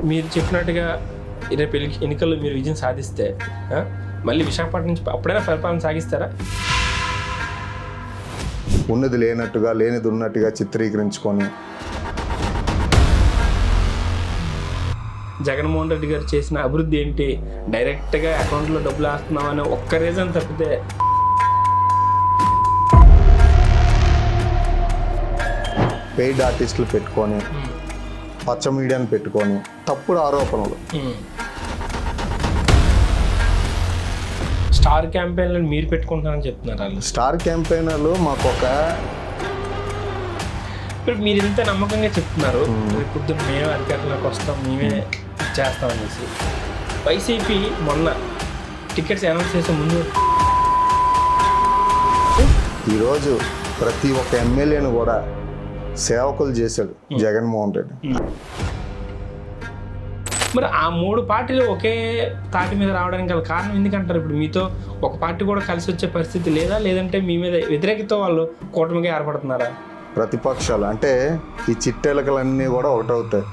మీరు చెప్పినట్టుగా రేపు ఎన్నికల్లో మీరు విజయం సాధిస్తే మళ్ళీ విశాఖపట్నం నుంచి అప్పుడైనా పరిపాలన సాగిస్తారా? ఉన్నది లేనట్టుగా లేనిది ఉన్నట్టుగా చిత్రీకరించుకొని జగన్మోహన్ రెడ్డి గారు చేసిన అభివృద్ధి ఏంటి, డైరెక్ట్గా అకౌంట్లో డబ్బులు వేస్తున్నామని ఒక్క రీజన్ తప్పితే పెయిడ్ ఆర్టిస్టులు పెట్టుకొని పచ్చ మీడియాని పెట్టుకొని తప్పుడు ఆరోపణలు. స్టార్ క్యాంపెయిన్లను మీరు పెట్టుకుంటున్నారని చెప్తున్నారు వాళ్ళు. స్టార్ క్యాంపెయినర్లు మాకు ఒక ఇప్పుడు మీరు ఇంత నమ్మకంగా చెప్తున్నారు, పొద్దున్న మేమే అధికారంలోకి వస్తాం, మేమే చేస్తామనేసి. వైసీపీ మొన్న టికెట్స్ అనౌన్స్ చేసే ముందు ఈరోజు ప్రతి ఒక్క ఎమ్మెల్యేను కూడా సేవకులు చేశాడు జగన్మోహన్ రెడ్డి. మరి ఆ మూడు పార్టీలు ఒకే తాటి మీద రావడానికి గల కారణం ఎందుకంటారు? ఇప్పుడు మీతో ఒక పార్టీ కూడా కలిసి వచ్చే పరిస్థితి లేదా, లేదంటే మీ మీద వ్యతిరేకతో వాళ్ళు కూటమిగా ఏర్పడుతున్నారా? ప్రతిపక్షాలు అంటే ఈ చిట్టెలకలన్నీ కూడా ఒకటవుతాయి.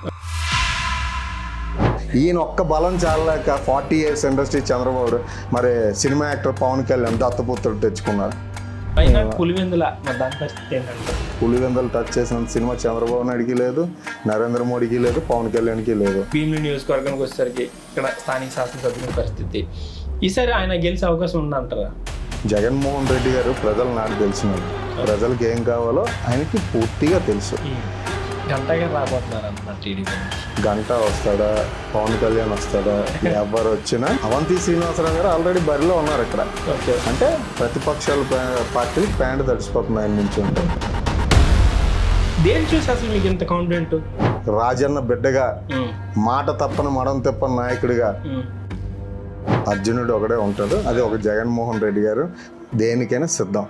ఈయన ఒక్క బలం చాలలేక 40 years ఇండస్ట్రీ చంద్రబాబు మరి సినిమా యాక్టర్ పవన్ కళ్యాణ్ దత్తపుత్రుడు తెచ్చుకున్నారు. పులివెందుల దాని పరిస్థితి ఏంటంటే పులివెందులు టచ్ చేసిన సినిమా చంద్రబాబు నాయుడికి లేదు, నరేంద్ర మోడీకి లేదు, పవన్ కళ్యాణ్కి లేదు. భీమిలి నియోజకవర్గానికి వచ్చేసరికి ఇక్కడ స్థానిక శాసనసభ్యుల పరిస్థితి ఈసారి ఆయన గెలిచే అవకాశం ఉందంటారా? జగన్మోహన్ రెడ్డి గారు ప్రజలు నాకు తెలిసినారు, ప్రజలకు ఏం కావాలో ఆయనకి పూర్తిగా తెలుసు. గంటగా రాబోతున్నారు అన్నమాట టీడీపీ. గంట వస్తాడా, పవన్ కళ్యాణ్ వస్తాడా, ఎవరు వచ్చినా అవంతి శ్రీనివాసరావు గారు ఆల్రెడీ బరిలో ఉన్నారు ఇక్కడ. అంటే ప్రతిపక్షాల పార్టీలు ప్యాంట్ తడిసిపోతుంది ఆయన నుంచి ఉంటే. దేని చూసి అసలు మీకు ఇంత కాన్ఫిడెంట్? రాజన్న బిడ్డగా మాట తప్పని మడం తెప్పని నాయకుడిగా అర్జునుడు ఒకడే ఉంటాడు, అది ఒక జగన్మోహన్ రెడ్డి గారు దేనికైనా సిద్ధం.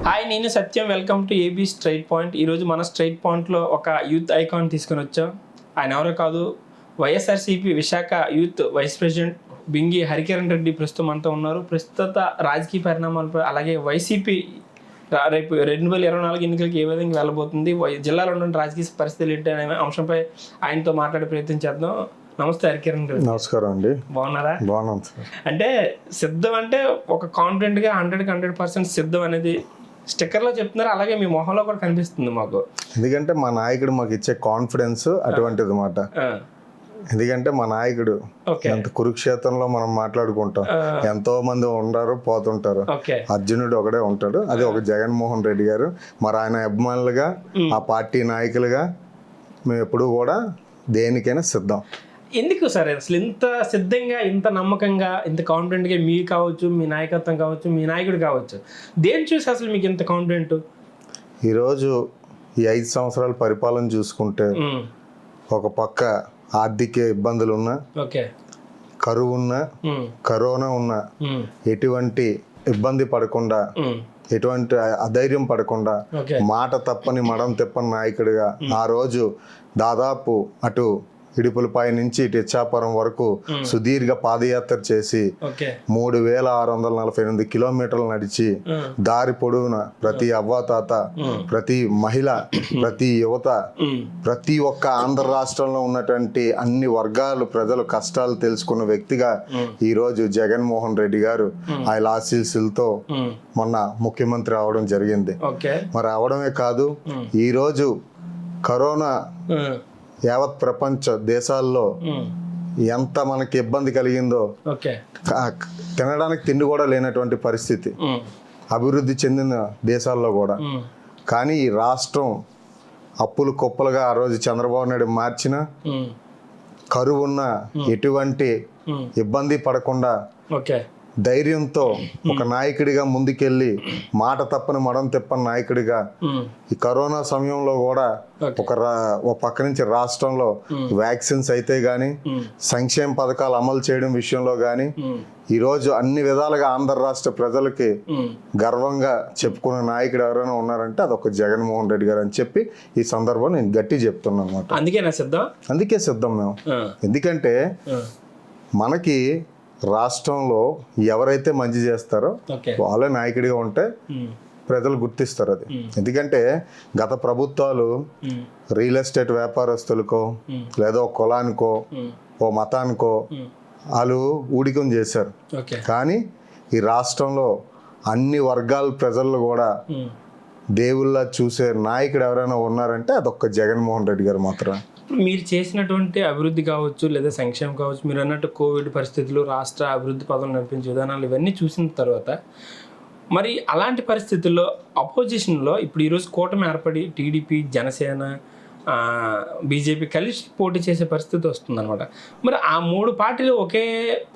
హాయ్, నేను Satyam. Welcome to A B straight point. ఈరోజు మన స్ట్రైట్ పాయింట్లో ఒక యూత్ ఐకాన్ తీసుకొని వచ్చాం. ఆయన ఎవరో కాదు, YSRCP Visakha youth vice president Bingi Harikiran Reddy ప్రస్తుతం అంతా ఉన్నారు. ప్రస్తుత రాజకీయ పరిణామాలపై, అలాగే వైసీపీ రేపు 2024 ఎన్నికలకి ఏ విధంగా వెళ్ళబోతుంది, జిల్లాలో ఉన్న రాజకీయ పరిస్థితులు ఏంటి అనే అంశంపై ఆయనతో మాట్లాడే ప్రయత్నం చేద్దాం. నమస్తే హరికిరణ్ రెడ్డి. నమస్కారం అండి. బాగున్నారా? బాగున్నాను సార్. అంటే సిద్ధం అంటే ఒక కాన్ఫిడెంట్గా 100% సిద్ధం అనేది స్టిక్కర్లో చెప్తున్నారు, అలాగే మీ మొహంలో కూడా కనిపిస్తుంది మాకు. ఎందుకంటే మా నాయకుడు మాకు ఇచ్చే కాన్ఫిడెన్స్ అటువంటిది మాట. ఎందుకంటే మా నాయకుడు ఎంత కురుక్షేత్రంలో మనం మాట్లాడుకుంటాం, ఎంతో మంది ఉంటారు పోతుంటారు, అర్జునుడు ఒకడే ఉంటాడు, అది ఒక జగన్మోహన్ రెడ్డి గారు. మరి ఆయన అభిమానులుగా ఆ పార్టీ నాయకులుగా మేము ఎప్పుడు కూడా దేనికైనా సిద్ధం. ఎందుకు సార్ అసలు ఇంత సిద్ధంగా, ఇంత నమ్మకంగా, ఇంత కాన్ఫిడెంట్గా మీకు కావచ్చు, మీ నాయకత్వం కావచ్చు, మీ నాయకుడు కావచ్చు, దేని చూసి అసలు మీకు ఇంత కాన్ఫిడెంట్? ఈరోజు ఈ 5 సంవత్సరాల పరిపాలన చూసుకుంటే ఒక పక్క ఆర్థిక ఇబ్బందులు ఉన్నా, కరువు ఉన్నా, కరోనా ఉన్నా, ఎటువంటి ఇబ్బంది పడకుండా, ఎటువంటి అధైర్యం పడకుండా, మాట తప్పని మడం తెప్పని నాయకుడిగా ఆ రోజు దాదాపు అటు ఇడుపులపై నుంచి ఇటు ఇచ్చాపురం వరకు సుదీర్ఘ పాదయాత్ర చేసి 3648 కిలోమీటర్లు నడిచి దారి పొడవున ప్రతి అవ్వాతాత, ప్రతి మహిళ, ప్రతి యువత, ప్రతి ఒక్క ఆంధ్ర రాష్ట్రంలో ఉన్నటువంటి అన్ని వర్గాలు ప్రజలు కష్టాలు తెలుసుకున్న వ్యక్తిగా ఈరోజు జగన్మోహన్ రెడ్డి గారు ఆయన ఆశీస్సులతో మొన్న ముఖ్యమంత్రి అవడం జరిగింది. మరి అవడమే కాదు, ఈరోజు కరోనా యావత్ ప్రపంచ దేశాల్లో ఎంత మనకి ఇబ్బంది కలిగిందో, తినడానికి తిండి కూడా లేనటువంటి పరిస్థితి అభివృద్ధి చెందిన దేశాల్లో కూడా. కానీ ఈ రాష్ట్రం అప్పులు కుప్పలుగా ఆ రోజు చంద్రబాబు నాయుడు మార్చిన, కరువున్న ఎటువంటి ఇబ్బంది పడకుండా ధైర్యంతో ఒక నాయకుడిగా ముందుకెళ్ళి మాట తప్పని మడం తెప్పని నాయకుడిగా ఈ కరోనా సమయంలో కూడా ఒక పక్క నుంచి రాష్ట్రంలో వ్యాక్సిన్స్ అయితే గాని, సంక్షేమ పథకాలు అమలు చేయడం విషయంలో గాని ఈరోజు అన్ని విధాలుగా ఆంధ్ర రాష్ట్ర ప్రజలకి గర్వంగా చెప్పుకునే నాయకుడు ఎవరైనా ఉన్నారంటే అదొక జగన్మోహన్ రెడ్డి గారు అని చెప్పి ఈ సందర్భం నేను గట్టి చెప్తున్నాను అనమాట. అందుకే సిద్ధం మేము. ఎందుకంటే మనకి రాష్ట్రంలో ఎవరైతే మంచి చేస్తారో వాళ్ళే నాయకుడిగా ఉంటే ప్రజలు గుర్తిస్తారు అది. ఎందుకంటే గత ప్రభుత్వాలు రియల్ ఎస్టేట్ వ్యాపారస్తులకో లేదా ఒక కులానికో ఓ మతానికో వాళ్ళు ఊడికం చేశారు. కానీ ఈ రాష్ట్రంలో అన్ని వర్గాల ప్రజలు కూడా దేవుళ్ళ చూసే నాయకుడు ఎవరైనా ఉన్నారంటే అదొక్క జగన్మోహన్ రెడ్డి గారు మాత్రమే. మీరు చేసినటువంటి అభివృద్ధి కావచ్చు లేదా సంక్షేమం కావచ్చు, మీరు అన్నట్టు కోవిడ్ పరిస్థితులు, రాష్ట్ర అభివృద్ధి పదవులు నడిపించే విధానాలు ఇవన్నీ చూసిన తర్వాత మరి అలాంటి పరిస్థితుల్లో అపోజిషన్లో ఇప్పుడు ఈరోజు కూటమి ఏర్పడి టీడీపీ, జనసేన, బీజేపీ కలిసి పోటీ చేసే పరిస్థితి వస్తుందన్నమాట. మరి ఆ 3 పార్టీలు ఒకే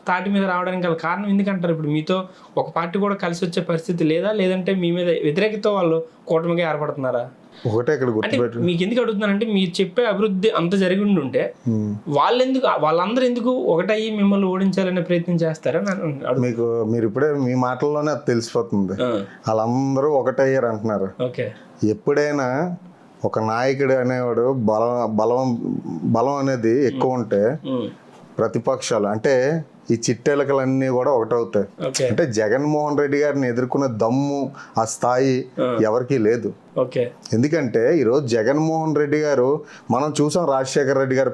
తాటి మీద రావడానికి గల కారణం ఎందుకంటారు? ఇప్పుడు మీతో ఒక పార్టీ కూడా కలిసి వచ్చే పరిస్థితి లేదా, లేదంటే మీ మీద వ్యతిరేకత వాళ్ళు కూటమిగా ఏర్పడుతున్నారా? ఒకటే ఇక్కడ అంటే గుర్తుపెట్టు. మీకు ఎందుకు అడుగుతున్నానంటే, మీరు చెప్పే అభివృద్ధి అంత జరిగి ఉంటే వాళ్ళందరూ ఎందుకు ఒకటయ్యి మిమ్మల్ని ఓడించాలనే ప్రయత్నం చేస్తారా? మీకు మీరు ఇప్పుడే మీ మాటల్లోనే అది తెలిసిపోతుంది. వాళ్ళందరూ ఒకటయ్యారు అంటున్నారు. ఓకే. ఎప్పుడైనా ఒక నాయకుడు అనేవాడు బలం అనేది ఎక్కువ ఉంటే ప్రతిపక్షాలు అంటే ఈ చిట్టెలకలన్నీ కూడా ఒకటవుతాయి. అంటే జగన్మోహన్ రెడ్డి గారిని ఎదుర్కొనే దమ్ము ఆ స్థాయి ఎవరికీ లేదు. ఎందుకంటే ఈరోజు జగన్మోహన్ రెడ్డి గారు మనం చూసాం రాజశేఖర రెడ్డి గారి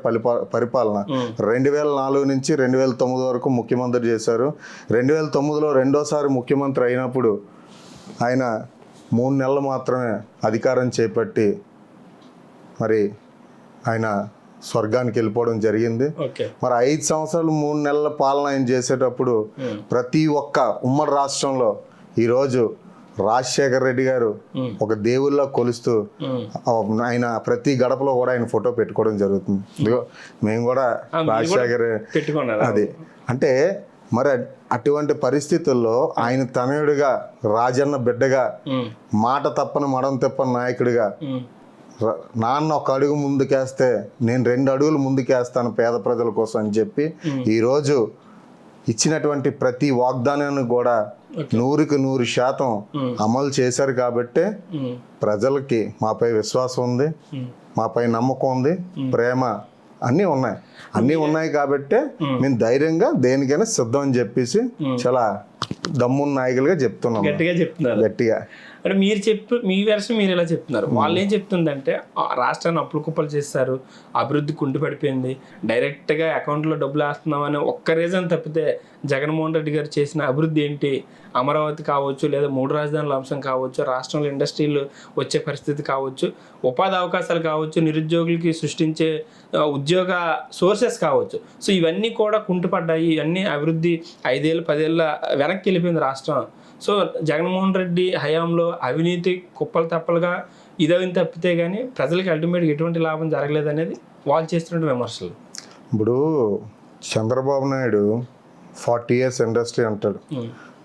పరిపాలన 2004 నుంచి 2009 వరకు ముఖ్యమంత్రి చేశారు. 2009లో రెండోసారి ముఖ్యమంత్రి అయినప్పుడు ఆయన 3 నెలలు మాత్రమే అధికారం చేపట్టి మరి ఆయన స్వర్గానికి వెళ్ళిపోవడం జరిగింది. మరి 5 సంవత్సరాలు 3 నెలల పాలన ఆయన చేసేటప్పుడు ప్రతి ఒక్క ఉమ్మడి రాష్ట్రంలో ఈరోజు రాజశేఖర రెడ్డి గారు ఒక దేవుళ్ళ కొలుస్తూ ఆయన ప్రతి గడపలో కూడా ఆయన ఫోటో పెట్టుకోవడం జరుగుతుంది. మేము కూడా రాజశేఖర్ అది అంటే మరి అటువంటి పరిస్థితుల్లో ఆయన తనయుడిగా, రాజన్న బిడ్డగా, మాట తప్పని మడం తప్పని నాయకుడిగా, నాన్న ఒక అడుగు ముందుకేస్తే నేను 2 అడుగులు ముందుకేస్తాను పేద ప్రజల కోసం అని చెప్పి ఈరోజు ఇచ్చినటువంటి ప్రతి వాగ్దానాన్ని కూడా 100కి 100% అమలు చేశారు. కాబట్టి ప్రజలకి మాపై విశ్వాసం ఉంది, మాపై నమ్మకం ఉంది, ప్రేమ అన్నీ ఉన్నాయి కాబట్టి మేము ధైర్యంగా దేనికైనా సిద్ధం అని చెప్పేసి చాలా దమ్మున్న నాయకులుగా చెప్తున్నాం. గట్టిగా అంటే మీ వెర్షన్ మీరు ఎలా చెప్తున్నారు, వాళ్ళు ఏం చెప్తుందంటే రాష్ట్రాన్ని అప్పులు కుప్పలు చేస్తారు, అభివృద్ధి కుంటు పడిపోయింది, డైరెక్ట్గా అకౌంట్లో డబ్బులు వేస్తున్నామని ఒక్క రీజన్ తప్పితే జగన్మోహన్ రెడ్డి గారు చేసిన అభివృద్ధి ఏంటి? అమరావతి కావచ్చు, లేదా 3 రాజధానుల అంశం కావచ్చు, రాష్ట్రంలో ఇండస్ట్రీలు వచ్చే పరిస్థితి కావచ్చు, ఉపాధి అవకాశాలు కావచ్చు, నిరుద్యోగులకి సృష్టించే ఉద్యోగ సోర్సెస్ కావచ్చు. సో ఇవన్నీ కూడా కుంటుపడ్డాయి. ఇవన్నీ అభివృద్ధి 5 ఏళ్ళు 10 ఏళ్ళ వెనక్కి వెళ్ళిపోయింది రాష్ట్రం. సో జగన్మోహన్ రెడ్డి హయాంలో అవినీతి కుప్పలు తప్పలుగా ఇదవిని తప్పితే కానీ ప్రజలకి అల్టిమేట్గా ఎటువంటి లాభం జరగలేదు అనేది వాళ్ళు చేస్తున్న విమర్శలు. ఇప్పుడు చంద్రబాబు నాయుడు 40 years ఇండస్ట్రీ అంటాడు.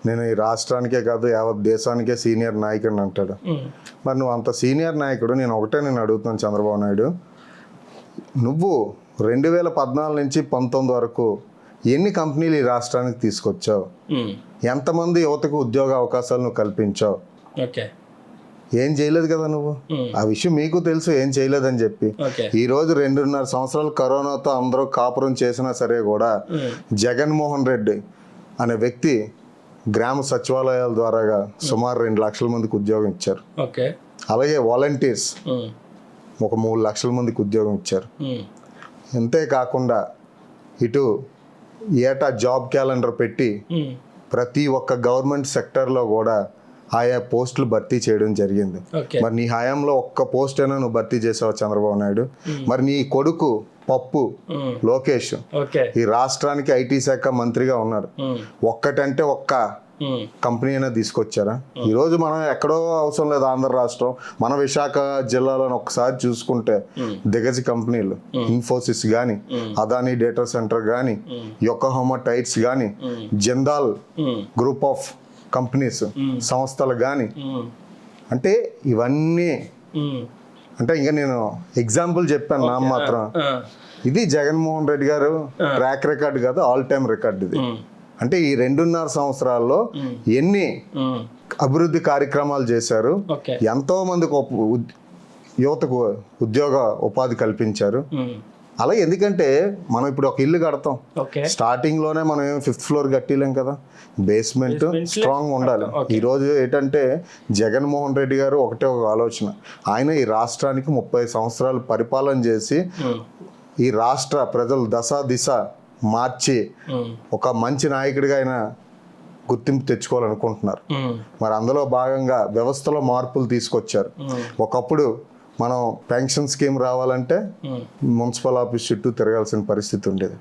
నేను ఈ రాష్ట్రానికే కాదు యావత్ దేశానికే సీనియర్ నాయకుడిని అంటాడు. మరి నువ్వు అంత సీనియర్ నాయకుడు, నేను అడుగుతున్నాను చంద్రబాబు నాయుడు, నువ్వు 2014 నుంచి 19 వరకు ఎన్ని కంపెనీలు ఈ రాష్ట్రానికి తీసుకొచ్చావు? ఎంతమంది యువతకు ఉద్యోగ అవకాశాలు నువ్వు కల్పించావు? ఏం చేయలేదు కదా నువ్వు. ఆ విషయం మీకు తెలుసు ఏం చేయలేదని చెప్పి. ఈ రోజు 2.5 సంవత్సరాలు కరోనాతో అందరూ కాపురం చేసినా సరే కూడా జగన్మోహన్ రెడ్డి అనే వ్యక్తి గ్రామ సచివాలయాల ద్వారాగా సుమారు 2 లక్షల మందికి ఉద్యోగం ఇచ్చారు. అలాగే వాలంటీర్స్ ఒక 3 లక్షల మందికి ఉద్యోగం ఇచ్చారు. అంతేకాకుండా ఇటు ఏటా జాబ్ క్యాలెండర్ పెట్టి ప్రతి ఒక్క గవర్నమెంట్ సెక్టర్లో కూడా ఆయా పోస్టులు భర్తీ చేయడం జరిగింది. మరి నీ హయాంలో ఒక్క పోస్ట్ అయినా నువ్వు భర్తీ చేసావు చంద్రబాబు నాయుడు? మరి నీ కొడుకు పప్పు లోకేష్ ఈ రాష్ట్రానికి ఐటీ శాఖ మంత్రిగా ఉన్నారు. ఒక్కటంటే ఒక్క కంపెనీ అయినా తీసుకొచ్చారా? ఈరోజు మనం ఎక్కడో అవసరం లేదు ఆంధ్ర రాష్ట్రం, మన విశాఖ జిల్లాలో ఒకసారి చూసుకుంటే దిగజ కంపెనీలు ఇన్ఫోసిస్ కానీ, అదానీ డేటా సెంటర్ కానీ, యొకోహామా టైర్స్ కానీ, జిందాల్ గ్రూప్ ఆఫ్ కంపెనీస్ సంస్థలు కానీ, అంటే ఇవన్నీ అంటే ఇంకా నేను ఎగ్జాంపుల్ చెప్పాను నా మాత్రం. ఇది జగన్మోహన్ రెడ్డి గారు ట్రాక్ రికార్డ్ కాదు, ఆల్ టైమ్ రికార్డ్ ఇది. అంటే ఈ 2.5 సంవత్సరాల్లో ఎన్ని అభివృద్ధి కార్యక్రమాలు చేశారు, ఎంతో మందికి యువతకు ఉద్యోగ ఉపాధి కల్పించారు. అలాగే ఎందుకంటే మనం ఇప్పుడు ఒక ఇల్లు కడతాం, ఓకే స్టార్టింగ్లోనే మనం ఏం 5th ఫ్లోర్ కట్టిలేం కదా, బేస్మెంట్ స్ట్రాంగ్ ఉండాలి. ఈరోజు ఏంటంటే జగన్మోహన్ రెడ్డి గారు ఒకటే ఒక ఆలోచన, ఆయన ఈ రాష్ట్రానికి 30 సంవత్సరాలు పరిపాలన చేసి ఈ రాష్ట్ర ప్రజలు దిశ మార్చి ఒక మంచి నాయకుడిగా ఆయన గుర్తింపు తెచ్చుకోవాలనుకుంటున్నారు. మరి అందులో భాగంగా వ్యవస్థలో మార్పులు తీసుకొచ్చారు. ఒకప్పుడు మనం పెన్షన్ స్కీమ్ రావాలంటే మున్సిపల్ ఆఫీస్ చుట్టూ తిరగాల్సిన పరిస్థితి ఉండేది.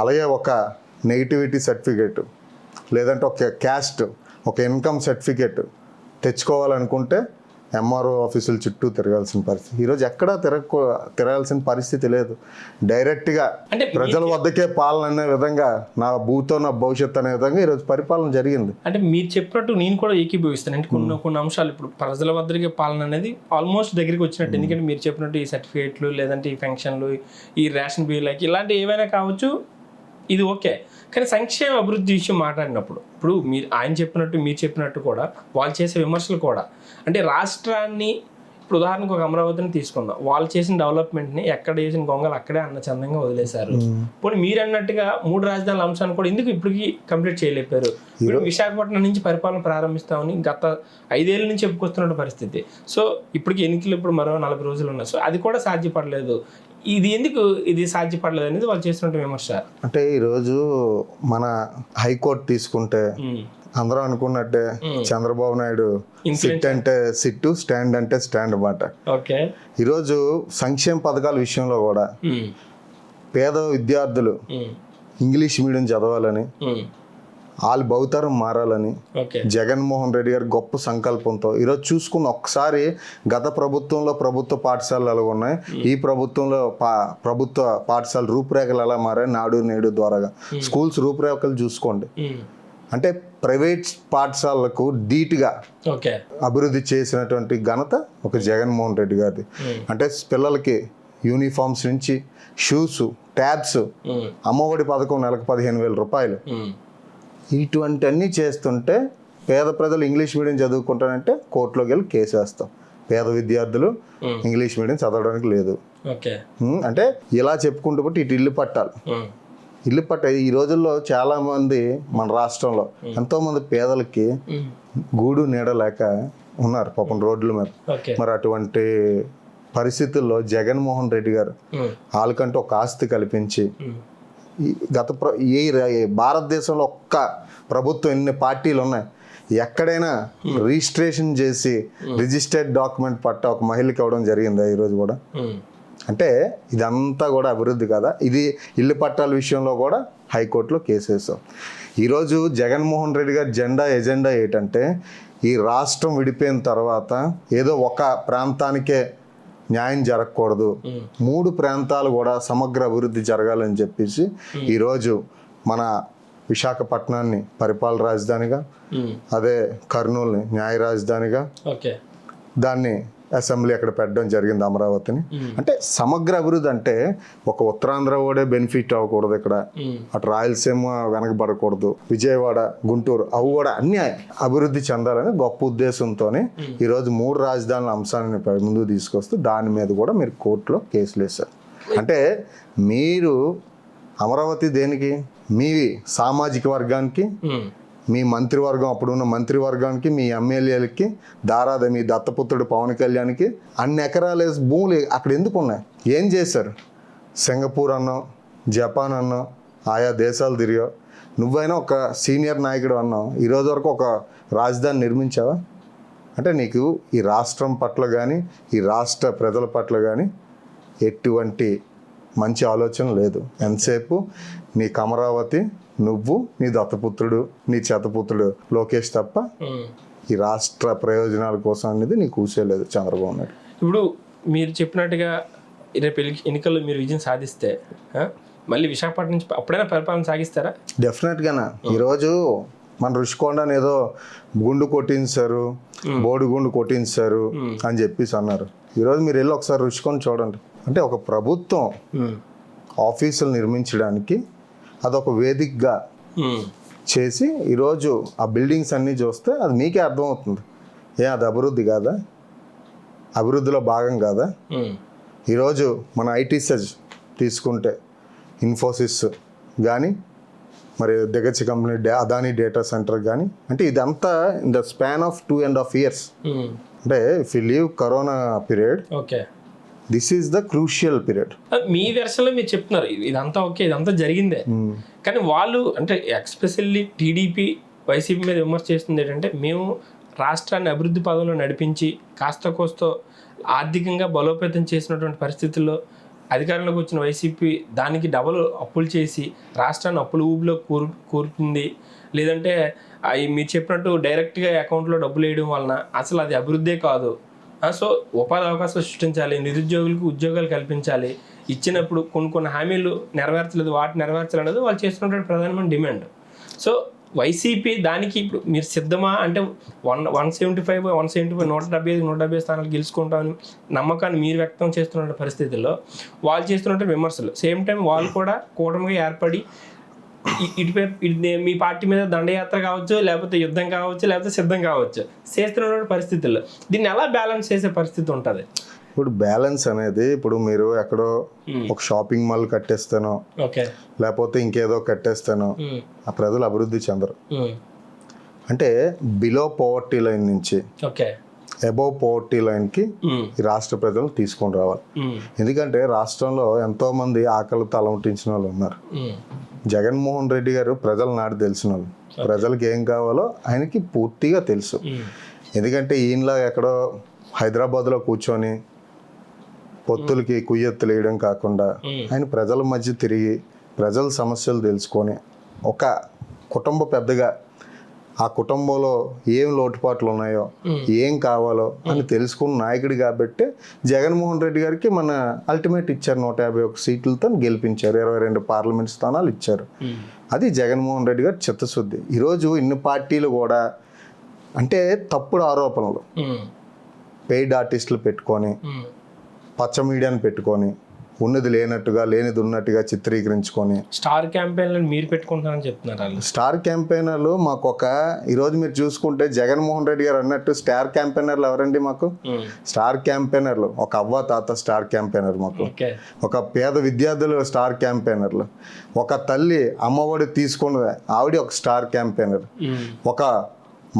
అలాగే ఒక నెగిటివిటీ సర్టిఫికేట్ లేదంటే ఒక క్యాస్ట్, ఒక ఇన్కమ్ సర్టిఫికేట్ తెచ్చుకోవాలనుకుంటే ఎంఆర్ఓ ఆఫీసుల చుట్టూ తిరగాల్సిన పరిస్థితి. ఈరోజు ఎక్కడా తిరగాల్సిన పరిస్థితి లేదు. డైరెక్ట్గా అంటే ప్రజల వద్దకే పాలన అనే విధంగా, నా భూతో నా భవిష్యత్తు అనే విధంగా ఈరోజు పరిపాలన జరిగింది. అంటే మీరు చెప్పినట్టు నేను కూడా ఏకీభవిస్తాను. అంటే కొన్ని అంశాలు ఇప్పుడు ప్రజల వద్దకే పాలన అనేది ఆల్మోస్ట్ దగ్గరికి వచ్చినట్టు. ఎందుకంటే మీరు చెప్పినట్టు ఈ సర్టిఫికేట్లు లేదంటే ఈ పెన్షన్లు, ఈ రేషన్ బిల్లు ఇలాంటివి ఏవైనా కావచ్చు, ఇది ఓకే. కానీ సంక్షేమ అభివృద్ధి విషయం మాట్లాడినప్పుడు ఇప్పుడు ఆయన చెప్పినట్టు మీరు చెప్పినట్టు కూడా వాళ్ళు చేసే విమర్శలు కూడా, అంటే రాష్ట్రాన్ని ఇప్పుడు ఉదాహరణకు ఒక అమరావతిని తీసుకుందాం, వాళ్ళు చేసిన డెవలప్మెంట్ని ఎక్కడ చేసిన గొంగలు అక్కడే అన్న చందంగా వదిలేశారు. ఇప్పుడు మీరు అన్నట్టుగా 3 రాజధానుల అంశాన్ని కూడా ఎందుకు ఇప్పటికీ కంప్లీట్ చేయలేపారు? ఇప్పుడు విశాఖపట్నం నుంచి పరిపాలన ప్రారంభిస్తామని గత 5 ఏళ్ళ నుంచి చెప్పుకొస్తున్న పరిస్థితి. సో ఇప్పటికి ఎన్నికలు ఇప్పుడు మరో 40 రోజులు ఉన్నాయి. సో అది కూడా సాధ్యపడలేదు. ఇది సాధ్యపడలేదు అనేది వాళ్ళు చేస్తున్న విమర్శ. అంటే ఈరోజు మన హైకోర్టు తీసుకుంటే అందరూ అనుకున్నట్టే చంద్రబాబు నాయుడు సిట్ అంటే సిట్టు, స్టాండ్ అంటే స్టాండ్ అన్నమాట. ఈరోజు సంక్షేమ పథకాల విషయంలో కూడా పేద విద్యార్థులు ఇంగ్లీష్ మీడియం చదవాలని, వాళ్ళ భవితరం మారాలని జగన్మోహన్ రెడ్డి గారు గొప్ప సంకల్పంతో ఈరోజు చూసుకున్న ఒక్కసారి గత ప్రభుత్వంలో ప్రభుత్వ పాఠశాలలు ఎలా ఉన్నాయి, ఈ ప్రభుత్వంలో ప్రభుత్వ పాఠశాల రూపురేఖలు ఎలా మారాయి, నాడు నేడు ద్వారాగా స్కూల్స్ రూపురేఖలు చూసుకోండి. అంటే ప్రైవేట్ పాఠశాలలకు ధీటుగా అభివృద్ధి చేసినటువంటి ఘనత ఒక జగన్మోహన్ రెడ్డి గారిది. అంటే పిల్లలకి యూనిఫామ్స్ నుంచి షూస్, ట్యాబ్స్, అమ్మఒడి పథకం నెలకు 15,000 రూపాయలు, ఇటువంటి అన్నీ చేస్తుంటే పేద ప్రజలు ఇంగ్లీష్ మీడియం చదువుకుంటానంటే కోర్టులోకి వెళ్ళి కేసు వేస్తాం. పేద విద్యార్థులు ఇంగ్లీష్ మీడియం చదవడానికి లేదు. అంటే ఇలా చెప్పుకుంటూ బట్టి ఇటు ఇల్లు పట్ట ఈ రోజుల్లో చాలా మంది మన రాష్ట్రంలో ఎంతో మంది పేదలకి గూడు నీడ లేక ఉన్నారు పాపం రోడ్ల మీద. మరి అటువంటి పరిస్థితుల్లో జగన్మోహన్ రెడ్డి గారు వాళ్ళకంటూ ఒక ఆస్తి కల్పించి భారతదేశంలో ఒక్క ప్రభుత్వం ఎన్ని పార్టీలు ఉన్నాయి, ఎక్కడైనా రిజిస్ట్రేషన్ చేసి రిజిస్టర్డ్ డాక్యుమెంట్ పట్ట ఒక మహిళకి ఇవ్వడం జరిగిందా ఈరోజు కూడా? అంటే ఇదంతా కూడా అభివృద్ధి కదా. ఇది ఇల్లు పట్టాల విషయంలో కూడా హైకోర్టులో కేసు వేసాం. ఈరోజు జగన్మోహన్ రెడ్డి గారి ఎజెండా ఏంటంటే ఈ రాష్ట్రం విడిపోయిన తర్వాత ఏదో ఒక ప్రాంతానికే న్యాయం జరగకూడదు, 3 ప్రాంతాలు కూడా సమగ్ర అభివృద్ధి జరగాలని చెప్పేసి ఈరోజు మన విశాఖపట్నాన్ని పరిపాలన రాజధానిగా, అదే కర్నూలుని న్యాయ రాజధానిగా, దాన్ని అసెంబ్లీ అక్కడ పెట్టడం జరిగింది అమరావతిని. అంటే సమగ్ర అభివృద్ధి అంటే ఒక ఉత్తరాంధ్ర కూడా బెనిఫిట్ అవ్వకూడదు, ఇక్కడ అటు రాయలసీమ వెనకబడకూడదు, విజయవాడ, గుంటూరు అవి కూడా అన్ని అభివృద్ధి చెందాలని గొప్ప ఉద్దేశంతో ఈరోజు 3 రాజధానుల అంశాన్ని ముందుకు తీసుకొస్తూ దాని మీద కూడా మీరు కోర్టులో కేసులు వేశారు. అంటే మీరు అమరావతి దేనికి? మీ సామాజిక వర్గానికి, మీ మంత్రివర్గం, అప్పుడున్న మంత్రివర్గానికి, మీ ఎమ్మెల్యేలకి, మీ దత్తపుత్రుడు పవన్ కళ్యాణ్కి అన్ని ఎకరాల భూములు అక్కడ ఎందుకు ఉన్నాయి? ఏం చేశారు? సింగపూర్ అన్నావు, జపాన్ అన్నావు, ఆయా దేశాలు తిరిగావు. నువ్వైనా ఒక సీనియర్ నాయకుడు అన్నావు, ఈరోజు వరకు ఒక రాజధాని నిర్మించావా? అంటే నీకు ఈ రాష్ట్రం పట్ల కానీ ఈ రాష్ట్ర ప్రజల పట్ల కానీ ఎటువంటి మంచి ఆలోచన లేదు. ఎంతసేపు నీకు అమరావతి, నువ్వు, నీ దత్తపుత్రుడు, నీ చేతపుత్రుడు లోకేష్ తప్ప ఈ రాష్ట్ర ప్రయోజనాల కోసం అనేది నీకు ఊసేలేదు చంద్రబాబు నాయుడు. ఇప్పుడు మీరు చెప్పినట్టుగా రేపు ఎన్నికల్లో మీరు విజయం సాధిస్తే మళ్ళీ విశాఖపట్నం నుంచి అప్పుడైనా పరిపాలన సాగిస్తారా? డెఫినెట్గానా. ఈరోజు మన రుషికొండని ఏదో గుండు కొట్టించారు, బోడిగుండు కొట్టించారు అని చెప్పేసి అన్నారు. ఈరోజు మీరు వెళ్ళి ఒకసారి రుషికొండ చూడండి. అంటే ఒక ప్రభుత్వం ఆఫీసులు నిర్మించడానికి అదొక వేదికగా చేసి ఈరోజు ఆ బిల్డింగ్స్ అన్నీ చూస్తే అది మీకే అర్థమవుతుంది. అది అభివృద్ధి కాదా? అభివృద్ధిలో భాగం కాదా? ఈరోజు మన ఐటీ సెజ్ తీసుకుంటే ఇన్ఫోసిస్ కానీ, మరి దిగ్గజ కంపెనీ అదానీ డేటా సెంటర్ కానీ, అంటే ఇదంతా in the span of 2.5 years. అంటే if you leave corona period, okay, this is the crucial period. మీ వెర్షన్లో మీరు చెప్తున్నారు ఇదంతా ఓకే, ఇదంతా జరిగిందే, కానీ వాళ్ళు అంటే ఎక్స్పెషల్లీ టీడీపీ వైసీపీ మీద విమర్శ చేస్తుంది ఏంటంటే, మేము రాష్ట్రాన్ని అభివృద్ధి పదంలో నడిపించి కాస్త కోస్తో ఆర్థికంగా బలోపేతం చేసినటువంటి పరిస్థితుల్లో అధికారంలోకి వచ్చిన వైసీపీ దానికి డబుల్ అప్పులు చేసి రాష్ట్రాన్ని అప్పుల ఊబిలో కూరుతుంది, లేదంటే అవి మీరు చెప్పినట్టు డైరెక్ట్గా అకౌంట్లో డబ్బులు వేయడం వలన అసలు అది అభివృద్ధే కాదు. సో ఉపాధి అవకాశాలు సృష్టించాలి, నిరుద్యోగులకు ఉద్యోగాలు కల్పించాలి, ఇచ్చినప్పుడు కొన్ని హామీలు నెరవేర్చలేదు, వాటిని నెరవేర్చాలనేది వాళ్ళు చేస్తున్నటువంటి ప్రధానమైన డిమాండ్. సో వైసీపీ దానికి ఇప్పుడు మీరు సిద్ధమా అంటే 175 175 స్థానాలు గెలుచుకుంటామని నమ్మకాన్ని మీరు వ్యక్తం చేస్తున్న పరిస్థితుల్లో వాళ్ళు చేస్తున్నటువంటి విమర్శలు సేమ్ టైం వాళ్ళు కూడా కూటమిగా ఏర్పడి మీ పార్టీ మీద దండయాత్ర కావచ్చు, లేకపోతే యుద్ధం కావచ్చు, లేకపోతే సిద్ధం కావచ్చు చేస్తున్నటువంటి పరిస్థితుల్లో దీన్ని ఎలా బ్యాలెన్స్ చేసే పరిస్థితి ఉంటుంది? ఇప్పుడు బ్యాలెన్స్ అనేది, ఇప్పుడు మీరు ఎక్కడో ఒక షాపింగ్ మాల్ కట్టేస్తానో లేకపోతే ఇంకేదో కట్టేస్తానో ఆ ప్రజలు అభివృద్ధి చెందరు. అంటే బిలో పోవర్టీ లైన్ నుంచి అబోవ్ పోవర్టీ లైన్కి ఈ రాష్ట్ర ప్రజలు తీసుకొని రావాలి. ఎందుకంటే రాష్ట్రంలో ఎంతో మంది ఆకలి తలముట్టించిన వాళ్ళు ఉన్నారు. జగన్మోహన్ రెడ్డి గారు ప్రజల నాటి తెలిసిన వాళ్ళు, ప్రజలకు ఏం కావాలో ఆయనకి పూర్తిగా తెలుసు. ఎందుకంటే ఈయనలా ఎక్కడో హైదరాబాద్లో కూర్చొని పొత్తులకి కుయ్యెత్తులు వేయడం కాకుండా ఆయన ప్రజల మధ్య తిరిగి ప్రజల సమస్యలు తెలుసుకొని ఒక కుటుంబ పెద్దగా ఆ కుటుంబంలో ఏం లోటుపాట్లు ఉన్నాయో, ఏం కావాలో అని తెలుసుకున్న నాయకుడు కాబట్టి జగన్మోహన్ రెడ్డి గారికి మన అల్టిమేట్ ఇచ్చారు. 151 సీట్లతో గెలిపించారు, 22 పార్లమెంట్ స్థానాలు ఇచ్చారు. అది జగన్మోహన్ రెడ్డి గారి చిత్తశుద్ధి. ఈరోజు ఇన్ని పార్టీలు కూడా అంటే తప్పుడు ఆరోపణలు, పెయిడ్ ఆర్టిస్టులు పెట్టుకొని, పచ్చ మీడియాని పెట్టుకొని, ఉన్నది లేనట్టుగా లేనిది ఉన్నట్టుగా చిత్రీకరించుకొని స్టార్ క్యాంపెయిన్లను మీరు పెట్టుకుంటారని చెప్తున్నారు. స్టార్ క్యాంపెయినర్లు మాకు ఈరోజు మీరు చూసుకుంటే జగన్మోహన్ రెడ్డి గారు అన్నట్టు స్టార్ క్యాంపెయినర్లు ఎవరండి? మాకు స్టార్ క్యాంపెయినర్లు ఒక అవ్వ తాత స్టార్ క్యాంపెయినర్, మాకు ఒక పేద విద్యార్థులు స్టార్ క్యాంపెయినర్లు, ఒక తల్లి అమ్మఒడి తీసుకున్నది ఆవిడ ఒక స్టార్ క్యాంపెయినర్, ఒక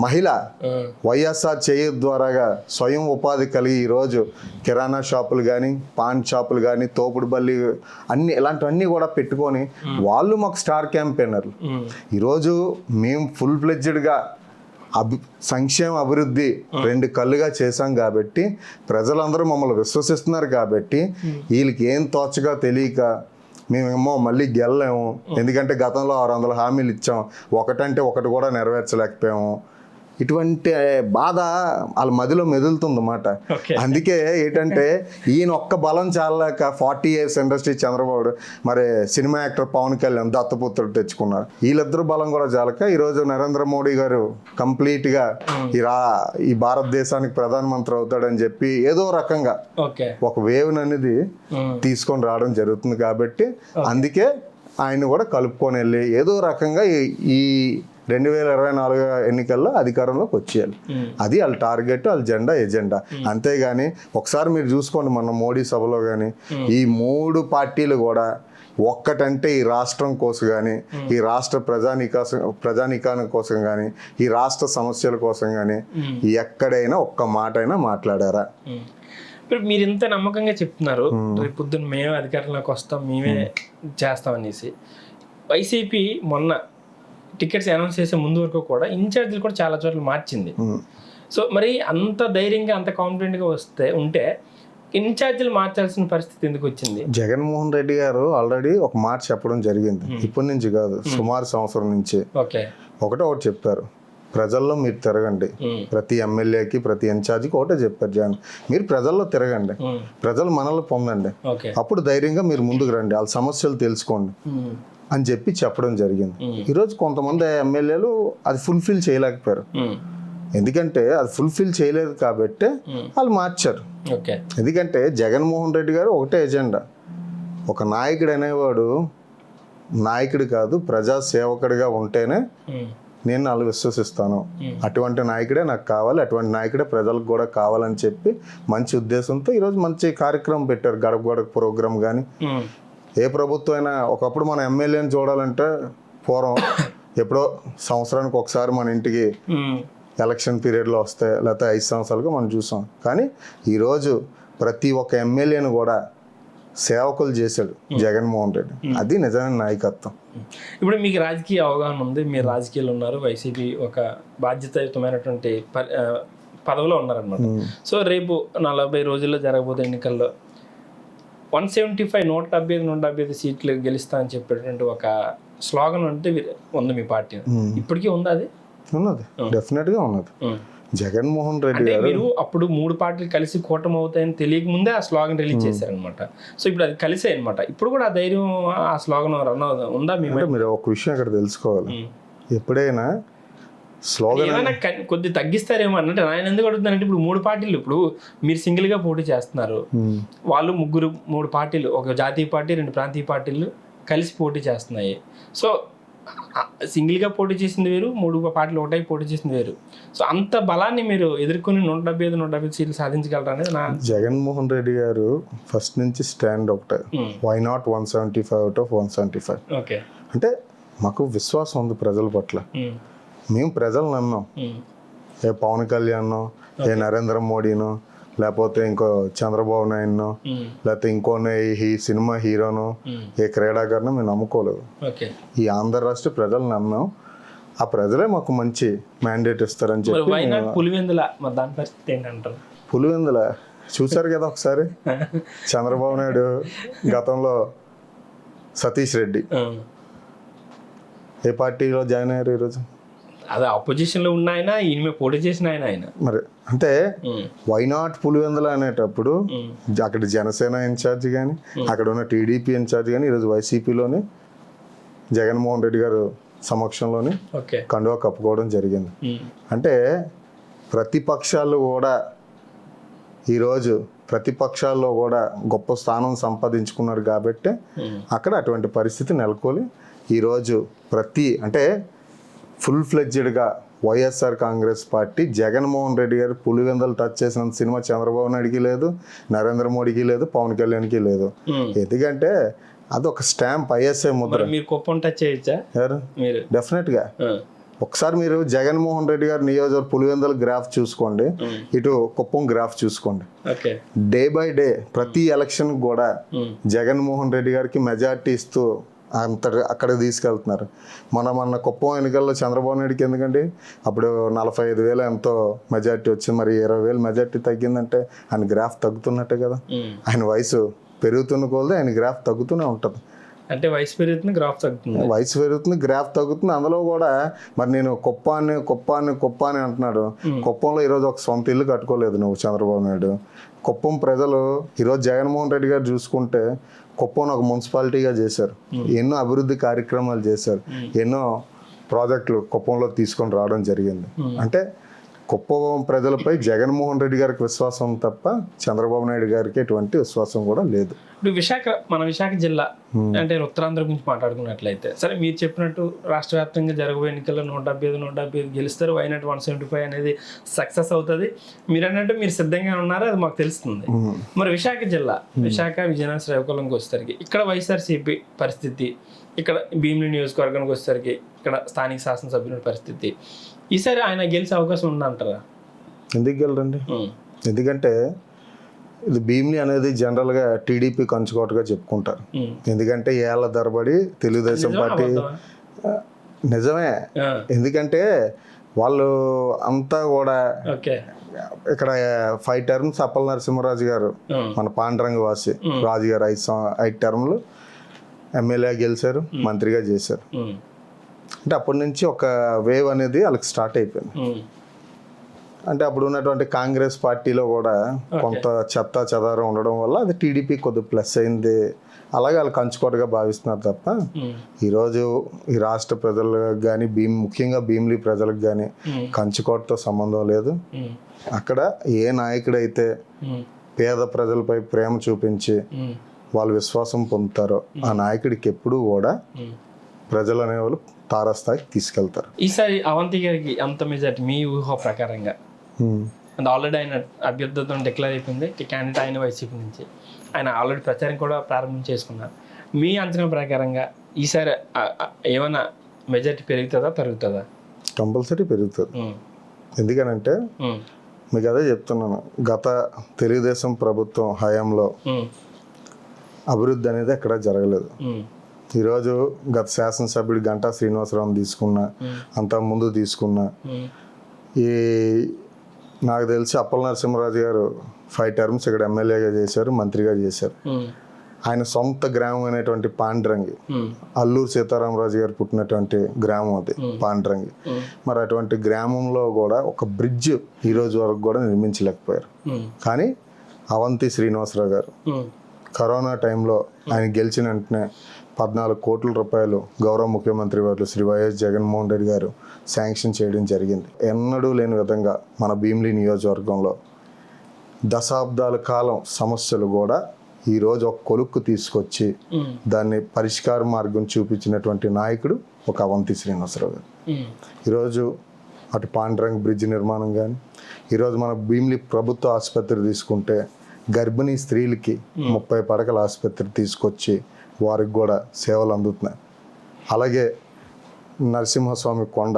మహిళ వైఎస్ఆర్ చేయి ద్వారాగా స్వయం ఉపాధి కలిగి ఈరోజు కిరాణా షాపులు కానీ, పాన్ షాపులు కానీ, తోపుడు బల్లి అన్ని ఇలాంటివన్నీ కూడా పెట్టుకొని వాళ్ళు మాకు స్టార్ క్యాంపెయినర్లు. ఈరోజు మేము ఫుల్ ఫ్లెడ్జ్డ్గా సంక్షేమ అభివృద్ధి 2 కళ్ళుగా చేశాం కాబట్టి ప్రజలందరూ మమ్మల్ని విశ్వసిస్తున్నారు. కాబట్టి వీళ్ళకి ఏం తోచగా తెలియక మేమేమో మళ్ళీ గెలలేము, ఎందుకంటే గతంలో 600 హామీలు ఇచ్చాం, ఒకటంటే ఒకటి కూడా నెరవేర్చలేకపోయాము. ఇటువంటి బాధ వాళ్ళ మదిలో మెదులుతుందన్నమాట. అందుకే ఏంటంటే ఈయన ఒక్క బలం చాలక 40 years ఇండస్ట్రీ చంద్రబాబు, మరి సినిమా యాక్టర్ పవన్ కళ్యాణ్ దత్తపుత్రుడు తెచ్చుకున్నారు. వీళ్ళిద్దరు బలం కూడా చాలక ఈరోజు నరేంద్ర మోడీ గారు కంప్లీట్గా ఈ భారతదేశానికి ప్రధానమంత్రి అవుతాడని చెప్పి ఏదో రకంగా ఒక వేవ్ అనేది తీసుకొని రావడం జరుగుతుంది. కాబట్టి అందుకే ఆయన కూడా కలుపుకొని వెళ్ళి ఏదో రకంగా ఈ 2024 ఎన్నికల్లో అధికారంలోకి వచ్చేయాలి. అది వాళ్ళ టార్గెట్, వాళ్ళ ఎజెండా. అంతేగాని ఒకసారి మీరు చూసుకోండి, మన మోడీ సభలో కానీ ఈ 3 పార్టీలు కూడా ఒక్కటంటే ఈ రాష్ట్రం కోసం కానీ, ఈ రాష్ట్ర ప్రజానికాని కోసం కానీ, ఈ రాష్ట్ర సమస్యల కోసం కానీ ఎక్కడైనా ఒక్క మాట అయినా మాట్లాడారా? ఇప్పుడు మీరు ఇంత నమ్మకంగా చెప్తున్నారు, రేపు పొద్దున్న మేమే అధికారంలోకి వస్తాం, మేమే చేస్తామనేసి. వైసీపీ మొన్న టికెట్స్ అనౌన్స్ చేసే ముందు వరకు కూడా ఇన్ఛార్జీలు కూడా చాలా చోట్ల మార్చింది. సో మరి అంత ధైర్యంగా అంత కాన్ఫిడెంట్గా ఉంటే ఇన్ఛార్జీలు మార్చాల్సిన పరిస్థితి ఎందుకు వచ్చింది? జగన్మోహన్ రెడ్డి గారు ఆల్రెడీ ఒక మాట చెప్పడం జరిగింది, ఇప్పటి నుంచి కాదు, సుమారు సంవత్సరం నుంచి. ఒకటి చెప్పారు, ప్రజల్లో మీరు తిరగండి, ప్రతి ఎమ్మెల్యేకి ప్రతి ఇన్ఛార్జికి ఒకటే చెప్పారు జగన్, మీరు ప్రజల్లో తిరగండి, ప్రజలు మనల్ని పొందండి, అప్పుడు ధైర్యంగా మీరు ముందుకు రండి, వాళ్ళ సమస్యలు తెలుసుకోండి అని చెప్పి చెప్పడం జరిగింది. ఈరోజు కొంతమంది ఎమ్మెల్యేలు అది ఫుల్ఫిల్ చేయలేకపోయారు. ఎందుకంటే అది ఫుల్ఫిల్ చేయలేదు కాబట్టి వాళ్ళు మార్చారు. ఎందుకంటే జగన్మోహన్ రెడ్డి గారు ఒకటే ఎజెండా, ఒక నాయకుడు అనేవాడు నాయకుడు కాదు, ప్రజా సేవకుడిగా ఉంటేనే నేను వాళ్ళు విశ్వసిస్తాను, అటువంటి నాయకుడే నాకు కావాలి, అటువంటి నాయకుడే ప్రజలకు కూడా కావాలని చెప్పి మంచి ఉద్దేశంతో ఈరోజు మంచి కార్యక్రమం పెట్టారు. గడప గడప ప్రోగ్రామ్ కానీ ఏ ప్రభుత్వం అయినా ఒకప్పుడు మన ఎమ్మెల్యేని చూడాలంటే పూర్వం ఎప్పుడో సంవత్సరానికి ఒకసారి మన ఇంటికి ఎలక్షన్ పీరియడ్లో వస్తే లేకపోతే 5 సంవత్సరాలుగా మనం చూసాం. కానీ ఈరోజు ప్రతి ఒక్క ఎమ్మెల్యేని కూడా సేవకులు చేశాడు జగన్మోహన్ రెడ్డి. అది నిజమైన నాయకత్వం. ఇప్పుడు మీకు రాజకీయ అవగాహన ఉంది, మీరు రాజకీయాలు ఉన్నారు, వైసీపీ ఒక బాధ్యతాయుతమైనటువంటి పదవిలో ఉన్నారనమాట. సో రేపు 40 రోజుల్లో జరగబోయే ఎన్నికల్లో 175 సీట్లు గెలుస్తా అని చెప్పేటువంటి ఒక స్లోగన్ అంటే ఉంది మీ పార్టీ. ఇప్పటికీ ఉందా? అది ఉన్నది, డెఫినెట్గా ఉన్నది. జగన్మోహన్ రెడ్డి అంటే గారు మీరు అప్పుడు 3 పార్టీలు కలిసి కూటమి అవుతాయని తెలియక ముందే ఆ స్లోగన్ రిలీజ్ చేశారనమాట. సో ఇప్పుడు అది కలిసే అనమాట. ఇప్పుడు కూడా ఆ ధైర్యం, ఆ స్లోగన్ రన్ ఉందా? మీరు ఒక విషయం అక్కడ తెలుసుకోవాలి. ఎప్పుడైనా స్లోగన్ ఏమైనా కొద్ది తగ్గిస్తారేమో అన్నట్టు ఆయన ఎందుకు అడుగుతున్నారంటే, ఇప్పుడు 3 పార్టీలు, ఇప్పుడు మీరు సింగిల్గా పోటీ చేస్తున్నారు, వాళ్ళు 3 పార్టీలు, ఒక జాతీయ పార్టీ 2 ప్రాంతీయ పార్టీలు కలిసి పోటీ చేస్తున్నాయి. సో సింగిల్గా పోటీ చేసింది వేరు, 3 పార్టీలు ఒకటై పోటీ చేసింది వేరు. సో అంత బలాన్ని మీరు ఎదుర్కొని 175 సీట్లు సాధించగలరా అనేది నా. జగన్మోహన్ రెడ్డి గారు ఫస్ట్ నుంచి స్టాండ్ ఒకటే, why not 175 out of 175. Okay, అంటే మాకు విశ్వాసం ఉంది ప్రజల పట్ల. మేము ప్రజలు నమ్మాం. ఏ పవన్ కళ్యాణ్, ఏ నరేంద్ర మోడీనో, లేకపోతే ఇంకో చంద్రబాబు నాయుడునో, లేకపోతే ఇంకోనే ఈ సినిమా హీరోను, ఏ క్రీడాకారును మేము నమ్ముకోలేదు. ఈ ఆంధ్ర రాష్ట్ర ప్రజలు నమ్మాం. ఆ ప్రజలే మాకు మంచి మ్యాండేట్ ఇస్తారని చెప్పి. పులివెందుల చూసారు కదా ఒకసారి, చంద్రబాబు నాయుడు గతంలో సతీష్ రెడ్డి ఏ పార్టీలో జాయిన్ అయ్యారు ఈరోజు? అదే అపోజిషన్ లో ఉన్న ఆయన, ఈయన పోటీ చేసిన ఆయన. మరి అంటే వై నాట్ పులివెందుల అనేటప్పుడు అక్కడ జనసేన ఇన్ఛార్జ్ కానీ, అక్కడ ఉన్న టీడీపీ ఇన్ఛార్జ్ కానీ ఈరోజు వైసీపీలోని జగన్మోహన్ రెడ్డి గారు సమక్షంలోని కండువా కప్పుకోవడం జరిగింది. అంటే ప్రతిపక్షాలు కూడా ఈరోజు ప్రతిపక్షాల్లో కూడా గొప్ప స్థానం సంపాదించుకున్నారు కాబట్టి అక్కడ అటువంటి పరిస్థితి నెలకొని ఈరోజు అంటే ఫుల్ ఫ్లెడ్జెడ్గా వైఎస్ఆర్ కాంగ్రెస్ పార్టీ జగన్మోహన్ రెడ్డి గారు పులివెందులు టచ్ చేసిన సినిమా చంద్రబాబు నాయుడికి లేదు, నరేంద్ర మోడీకి లేదు, పవన్ కళ్యాణ్కి లేదు. ఎందుకంటే అదొక స్టాంప్, ఐఎస్ఐ ముద్ర. మీరు కుప్పం టచ్ చేయొచ్చా? డెఫినెట్గా. ఒకసారి మీరు జగన్మోహన్ రెడ్డి గారు నియోజకవర్గ పులివెందుల గ్రాఫ్ చూసుకోండి, ఇటు కుప్పం గ్రాఫ్ చూసుకోండి. డే బై డే ప్రతి ఎలక్షన్ కూడా జగన్మోహన్ రెడ్డి గారికి మెజార్టీ ఇస్తూ అక్కడికి తీసుకెళ్తున్నారు. మన కుప్పం ఎన్నికల్లో చంద్రబాబు నాయుడికి ఎందుకండి అప్పుడు 45,000 ఎంతో మెజార్టీ వచ్చింది, మరి 20,000 మెజార్టీ తగ్గిందంటే ఆయన గ్రాఫ్ తగ్గుతున్నట్టే కదా. ఆయన వయసు పెరుగుతున్న కొలది ఆయన గ్రాఫ్ తగ్గుతూనే ఉంటుంది. అంటే వయసు పెరుగుతుంది, గ్రాఫ్ తగ్గుతుంది. వయసు పెరుగుతుంది, గ్రాఫ్ తగ్గుతుంది. అందులో కూడా మరి నేను కుప్పాన్ని అంటున్నాడు. కుప్పంలో ఈరోజు ఒక సొంత ఇల్లు కట్టుకోలేదు నువ్వు చంద్రబాబు నాయుడు. కుప్పం ప్రజలు ఈరోజు జగన్మోహన్ రెడ్డి గారు చూసుకుంటే కుప్పం ఒక మున్సిపాలిటీగా చేశారు, ఎన్నో అభివృద్ధి కార్యక్రమాలు చేశారు, ఎన్నో ప్రాజెక్టులు కుప్పంలో తీసుకొని రావడం జరిగింది. అంటే కుప్పం ప్రజలపై జగన్మోహన్ రెడ్డి గారికి విశ్వాసం తప్ప చంద్రబాబు నాయుడు గారికి ఎటువంటి విశ్వాసం కూడా లేదు. ఇప్పుడు మన విశాఖ జిల్లా అంటే ఉత్తరాంధ్ర గురించి మాట్లాడుకున్నట్లయితే, సరే మీరు చెప్పినట్టు రాష్ట్ర వ్యాప్తంగా జరగబోయే ఎన్నికల్లో 175 గెలుస్తారు, వైనాట్ 175 అనేది సక్సెస్ అవుతుంది. మీరు అన్నట్టు మీరు సిద్ధంగా ఉన్నారో అది మాకు తెలుస్తుంది. మరి విశాఖ జిల్లా, విశాఖ విజయనగరం శ్రీకాకుళంకి వచ్చేసరికి ఇక్కడ వైఎస్ఆర్సీపీ పరిస్థితి, ఇక్కడ భీమిలి నియోజకవర్గానికి వచ్చేసరికి ఇక్కడ స్థానిక శాసనసభ్యుల పరిస్థితి, ఈసారి ఆయన గెలిచే అవకాశం ఉందంటారా? ఎందుకు గెలరండి? ఎందుకంటే ఇది భీమిలి అనేది జనరల్గా టీడీపీ కంచుకోటగా చెప్పుకుంటారు. ఎందుకంటే ఏళ్ల తరబడి తెలుగుదేశం పార్టీ, నిజమే. ఎందుకంటే వాళ్ళు అంతా కూడా ఇక్కడ 5 terms అప్పల నరసింహరాజు గారు మన పాండురంగ వాసి రాజు గారు 5 terms ఎమ్మెల్యే గెలిచారు, మంత్రిగా చేశారు. అంటే అప్పటి నుంచి ఒక వేవ్ అనేది వాళ్ళకి స్టార్ట్ అయిపోయింది. అంటే అప్పుడు ఉన్నటువంటి కాంగ్రెస్ పార్టీలో కూడా కొంత చెత్త చెదారం ఉండడం వల్ల అది టీడీపీ కొద్దిగా ప్లస్ అయింది. అలాగే వాళ్ళు కంచుకోటగా భావిస్తున్నారు తప్ప ఈరోజు ఈ రాష్ట్ర ప్రజలకు కానీ ముఖ్యంగా భీమిలి ప్రజలకు కానీ కంచుకోటతో సంబంధం లేదు. అక్కడ ఏ నాయకుడైతే పేద ప్రజలపై ప్రేమ చూపించి వాళ్ళు విశ్వాసం పొందుతారో ఆ నాయకుడికి ఎప్పుడూ కూడా ప్రజలు అనేవాళ్ళు తారాస్థాయికి తీసుకెళ్తారు. ఈసారి అవంతి గారికి ఎంత మెజార్టీ మీ ఊహ ప్రకారంగా? ఆల్రెడీ ఆయన అభ్యర్థిత్వం డిక్లేర్ అయిపోయింది, క్యాండిడేట్ ఆయన వైసీపీ నుంచి. ఆయన ఆల్రెడీ ప్రచారం కూడా ప్రారంభించేసుకున్నారు. మీ అంచనా ప్రకారంగా ఈసారి ఏమైనా మెజారిటీ పెరుగుతుందా తరుగుతుందా? కంపల్సరీ పెరుగుతుంది. ఎందుకనంటే మీకు అదే చెప్తున్నాను, గత తెలుగుదేశం ప్రభుత్వం హయాంలో అభివృద్ధి అనేది ఎక్కడ జరగలేదు. ఈరోజు గత శాసనసభ్యుడు గంటా శ్రీనివాసరావు తీసుకున్నా, అంత ముందు తీసుకున్నా, ఈ నాకు తెలిసి అప్పల నరసింహరాజు గారు 5 టర్మ్స్ ఇక్కడ ఎమ్మెల్యేగా చేశారు, మంత్రిగా చేశారు. ఆయన సొంత గ్రామం అయినటువంటి పాండ్రంగి, అల్లూరు సీతారామరాజు గారు పుట్టినటువంటి గ్రామం అది పాండ్రంగి. మరి అటువంటి గ్రామంలో కూడా ఒక బ్రిడ్జ్ ఈ రోజు వరకు కూడా నిర్మించలేకపోయారు. కానీ అవంతి శ్రీనివాసరావు గారు కరోనా టైంలో ఆయన గెలిచిన వెంటనే 14 కోట్ల రూపాయలు గౌరవ ముఖ్యమంత్రి వారు శ్రీ వైఎస్ జగన్మోహన్ రెడ్డి గారు శాంక్షన్ చేయడం జరిగింది. ఎన్నడూ లేని విధంగా మన భీమిలి నియోజకవర్గంలో దశాబ్దాల కాలం సమస్యలు కూడా ఈరోజు ఒక కొలుక్కు తీసుకొచ్చి దాన్ని పరిష్కార మార్గం చూపించినటువంటి నాయకుడు ఒక అవంతి శ్రీనివాసరావు గారు. ఈరోజు అటు పాండ్రంగ్ బ్రిడ్జ్ నిర్మాణం కానీ, ఈరోజు మన భీమిలి ప్రభుత్వ ఆసుపత్రి తీసుకుంటే గర్భిణీ స్త్రీలకి 30 పడకల ఆసుపత్రి తీసుకొచ్చి వారికి కూడా సేవలు అందుతున్నాయి. అలాగే నరసింహస్వామి కొండ,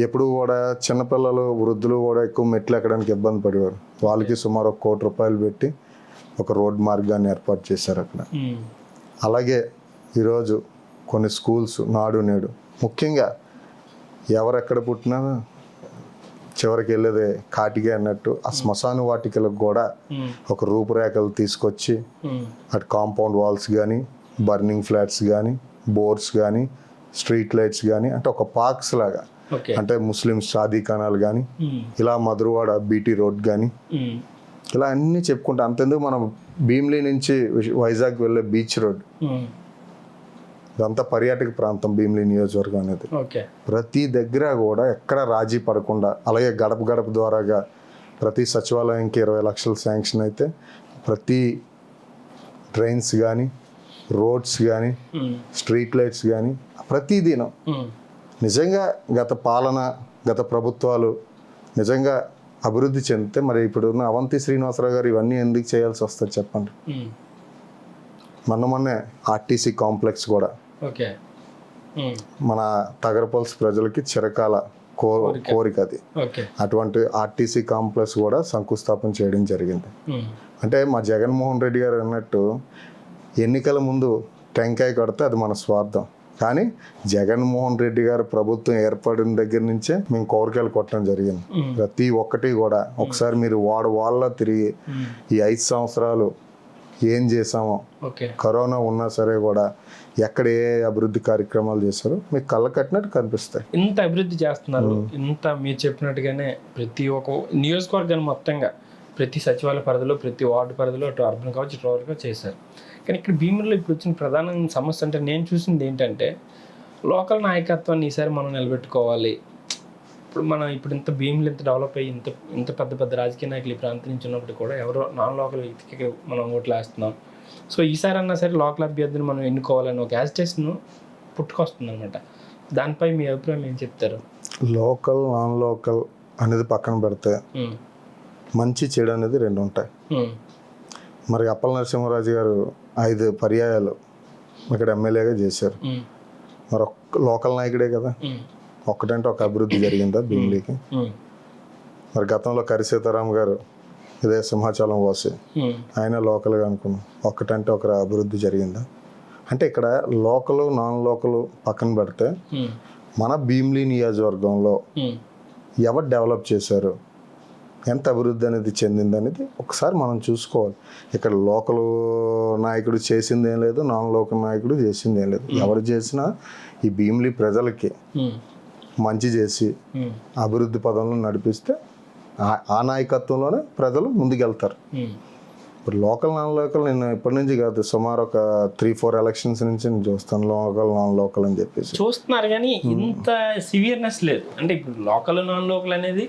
ఎప్పుడు కూడా చిన్నపిల్లలు వృద్ధులు కూడా ఎక్కువ మెట్లు ఎక్కడానికి ఇబ్బంది పడేవారు. వాళ్ళకి సుమారు 1 కోటి రూపాయలు పెట్టి ఒక రోడ్ మార్గాన్ని ఏర్పాటు చేశారు అక్కడ. అలాగే ఈరోజు కొన్ని స్కూల్స్ నాడు నేడు, ముఖ్యంగా ఎవరెక్కడ పుట్టినా చివరికి వెళ్ళేదే కాటికే అన్నట్టు ఆ శ్మశాన వాటికలకు కూడా ఒక రూపురేఖలు తీసుకొచ్చి అటు కాంపౌండ్ వాల్స్ కానీ, బర్నింగ్ ఫ్లాట్స్ కానీ, బోర్డ్స్ కానీ, స్ట్రీట్ లైట్స్ కానీ, అంటే ఒక పార్క్స్ లాగా, అంటే ముస్లిం షాదీఖానాలు కానీ, ఇలా మధురవాడ బీటీ రోడ్ కానీ, ఇలా అన్నీ చెప్పుకుంటా. అంతెందుకు మనం భీమిలి నుంచి వైజాగ్ వెళ్ళే బీచ్ రోడ్, ఇదంతా పర్యాటక ప్రాంతం భీమిలి నియోజకవర్గం అనేది. ప్రతి దగ్గర కూడా ఎక్కడ రాజీ పడకుండా, అలాగే గడప గడప ద్వారాగా ప్రతి సచివాలయంకి 20 లక్షలు శాంక్షన్ అయితే, ప్రతి ట్రైన్స్ కానీ, రోడ్స్ కానీ, స్ట్రీట్ లైట్స్ కానీ, ప్రతి దినం నిజంగా గత ప్రభుత్వాలు నిజంగా అభివృద్ధి చెందితే మరి ఇప్పుడు ఉన్న అవంతి శ్రీనివాసరావు గారు ఇవన్నీ ఎందుకు చేయాల్సి వస్తుంది చెప్పండి. మొన్నే ఆర్టీసీ కాంప్లెక్స్ కూడా మన తగరపల్స్ ప్రజలకి చిరకాల కోరిక అది. అటువంటి ఆర్టీసీ కాంప్లెక్స్ కూడా శంకుస్థాపన చేయడం జరిగింది. అంటే మా జగన్మోహన్ రెడ్డి గారు అన్నట్టు ఎన్నికల ముందు టెంకాయ కొడితే అది మన స్వార్థం, కానీ జగన్మోహన్ రెడ్డి గారు ప్రభుత్వం ఏర్పడిన దగ్గర నుంచే మేము కోరికలు కొట్టడం జరిగింది. ప్రతి ఒక్కటి కూడా ఒకసారి మీరు వాళ్ళ తిరిగి ఈ 5 సంవత్సరాలు ఏం చేసామో, కరోనా ఉన్నా సరే కూడా ఎక్కడ ఏ అభివృద్ధి కార్యక్రమాలు చేశారో మీకు కళ్ళ కట్టినట్టు కనిపిస్తాయి. ఇంత అభివృద్ధి చేస్తున్నారు, ఇంత మీరు చెప్పినట్టుగానే ప్రతి ఒక్క నియోజకవర్గాన్ని మొత్తంగా ప్రతి సచివాలయ పరిధిలో, ప్రతి వార్డు పరిధిలో, అటు అర్బన్ కావచ్చు, ఇటు రూరల్గా చేశారు. కానీ ఇక్కడ భీమిలిలో ఇప్పుడు వచ్చిన ప్రధాన సమస్య అంటే నేను చూసింది ఏంటంటే, లోకల్ నాయకత్వాన్ని ఈసారి మనం నిలబెట్టుకోవాలి. ఇప్పుడు ఇంత భీమిలి ఇంత డెవలప్ అయ్యి ఇంత పెద్ద పెద్ద రాజకీయ నాయకులు ఈ ప్రాంతం నుంచి ఉన్నప్పుడు కూడా ఎవరో నాన్ లోకల్ వ్యక్తికి మనం ఓట్లు వేస్తున్నాం. సో ఈసారి అన్నా సరే లోకల్ అభ్యర్థిని మనం ఎన్నుకోవాలని ఒక యాజిటేషన్ పుట్టుకొస్తుంది అనమాట. దానిపై మీ అభిప్రాయం ఏం చెప్తారు? లోకల్ నాన్ లోకల్ అనేది పక్కన పెడితే మంచి చెడు అనేది 2 ఉంటాయి. మరి అప్పల నరసింహరాజు గారు 5 పర్యాయాలు ఇక్కడ ఎమ్మెల్యేగా చేశారు. మరి లోకల్ నాయకుడే కదా, ఒక్కటంటే ఒక అభివృద్ధి జరిగిందా భీమిలికి? మరి గతంలో కరి సీతారాం గారు ఇదే సింహాచలం వాసి, ఆయన లోకల్గా అనుకున్నాం, ఒక్కటంటే ఒక అభివృద్ధి జరిగిందా? అంటే ఇక్కడ లోకల్ నాన్ లోకల్ పక్కన పెడితే మన భీమిలి నియోజకవర్గంలో ఎవరు డెవలప్ చేశారు, ఎంత అభివృద్ధి అనేది చెందింది అనేది ఒకసారి మనం చూసుకోవాలి. ఇక్కడ లోకల్ నాయకుడు చేసింది ఏం లేదు, నాన్ లోకల్ నాయకుడు చేసింది ఏం లేదు. ఎవరు చేసినా ఈ భీమిలి ప్రజలకి మంచి చేసి అభివృద్ధి పదంలో నడిపిస్తే ఆ నాయకత్వంలోనే ప్రజలు ముందుకెళ్తారు. ఇప్పుడు లోకల్ నాన్ లోకల్ నేను ఇప్పటి నుంచి కాదు, సుమారు ఒక 3-4 ఎలక్షన్స్ నుంచి నేను చూస్తాను లోకల్ నాన్ లోకల్ అని చెప్పేసి. చూస్తున్నారు కానీ ఇంత సివియర్నెస్ లేదు. అంటే ఇప్పుడు లోకల్ నాన్ లోకల్ అనేది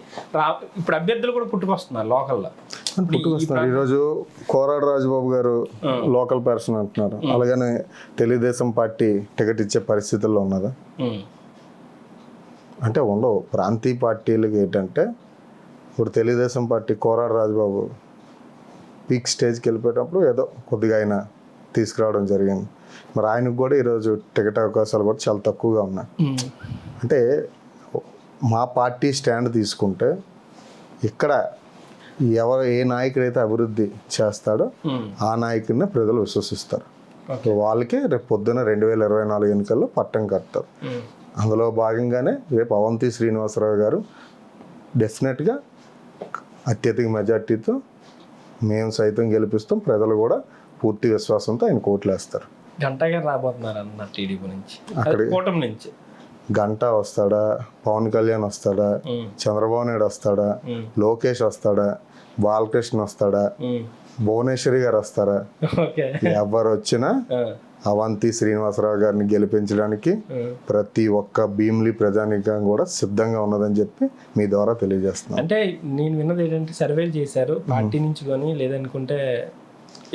ఇప్పుడు అభ్యర్థులు కూడా పుట్టుకొస్తున్నారు లోకల్లో. ఈరోజు కోరాడ రాజబాబు గారు లోకల్ పర్సన్ అంటున్నారు, అలాగనే తెలుగుదేశం పార్టీ టికెట్ ఇచ్చే పరిస్థితుల్లో ఉన్నదా? అంటే ఉండవు. ప్రాంతీయ పార్టీలకు ఏంటంటే ఇప్పుడు తెలుగుదేశం పార్టీ కోరాడ రాజబాబు పీక్ స్టేజ్కి వెళ్ళిపోయేటప్పుడు ఏదో కొద్దిగా ఆయన తీసుకురావడం జరిగింది. మరి ఆయనకు కూడా ఈరోజు టికెట్ అవకాశాలు కూడా చాలా తక్కువగా ఉన్నాయి. అంటే మా పార్టీ స్టాండ్ తీసుకుంటే ఇక్కడ ఏ నాయకుడైతే అభివృద్ధి చేస్తాడో ఆ నాయకుడిని ప్రజలు విశ్వసిస్తారు. వాళ్ళకి రేపు పొద్దున 2024 ఎన్నికల్లో పట్టం కడతారు. అందులో భాగంగానే రేపు అవంతి శ్రీనివాసరావు గారు డెఫినెట్గా అత్యధిక మెజార్టీతో మేము సైతం గెలిపిస్తాం. ప్రజలు కూడా పూర్తి విశ్వాసంతో ఆయన ఓట్లు వేస్తారు. గంటా గారు రాబోతున్నారు అన్న టీడీపీ నుంచి, అక్కడ కూటమి నుంచి. గంటా వస్తాడా, పవన్ కళ్యాణ్ వస్తాడా, చంద్రబాబు నాయుడు వస్తాడా, లోకేష్ వస్తాడా, బాలకృష్ణ వస్తాడా, భువనేశ్వరి గారు వస్తారా, ఎవరు వచ్చినా అవంతి శ్రీనివాసరావు గారిని గెలిపించడానికి ప్రతి ఒక్క భీమిలి ప్రజానీకం కూడా సిద్ధంగా ఉన్నదని చెప్పి మీ ద్వారా తెలియజేస్తున్నాను. అంటే నేను విన్నది ఏంటంటే సర్వేలు చేశారు పార్టీ నుంచి కానీ లేదనుకుంటే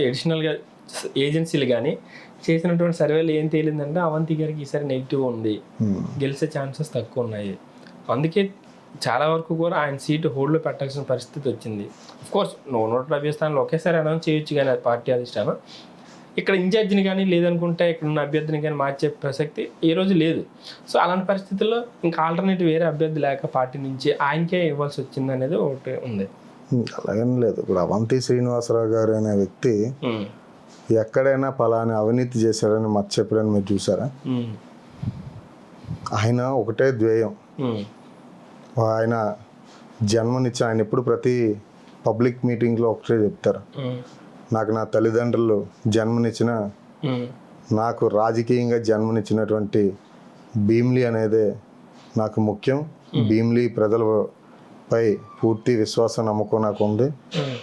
ఎడిషనల్గా ఏజెన్సీలు కానీ చేసినటువంటి సర్వేలు ఏం తేలిందంటే అవంతి గారికి ఈసారి నెగిటివ్ ఉంది, గెలిచే ఛాన్సెస్ తక్కువ ఉన్నాయి. అందుకే చాలా వరకు కూడా ఆయన సీటు హోల్డ్లో పెట్టాల్సిన పరిస్థితి వచ్చింది. అఫ్కోర్స్ 170 స్థానాలు ఒకేసారి అనౌన్స్ చేయొచ్చు కానీ అది పార్టీ అధిష్టానం. ఇక్కడ ఇన్ఛార్జిని కానీ లేదనుకుంటే ఇక్కడ ఉన్న అభ్యర్థిని కానీ మార్చే ప్రసక్తి ఏ రోజు లేదు. సో అలాంటి పరిస్థితుల్లో ఇంకా ఆల్టర్నేటివ్ వేరే అభ్యర్థి లేక పార్టీ నుంచి ఆయనకే ఇవ్వాల్సి వచ్చింది అనేది ఒకటి ఉంది. అలాగని లేదు. ఇప్పుడు అవంతి శ్రీనివాసరావు గారు అనే వ్యక్తి ఎక్కడైనా పలానా అవినీతి చేశారని మర్చి చెప్పారని మీరు చూసారా? ఆయన ఒకటే ధ్యేయం, ఆయన జన్మనిచ్చి ఆయన ఎప్పుడు ప్రతి పబ్లిక్ మీటింగ్లో ఒకటే చెప్తారు, నాకు నా తల్లిదండ్రులు జన్మనిచ్చిన, నాకు రాజకీయంగా జన్మనిచ్చినటువంటి భీమిలి అనేదే నాకు ముఖ్యం. భీమిలి ప్రజలపై పూర్తి విశ్వాసం నమ్మకం నాకు ఉంది.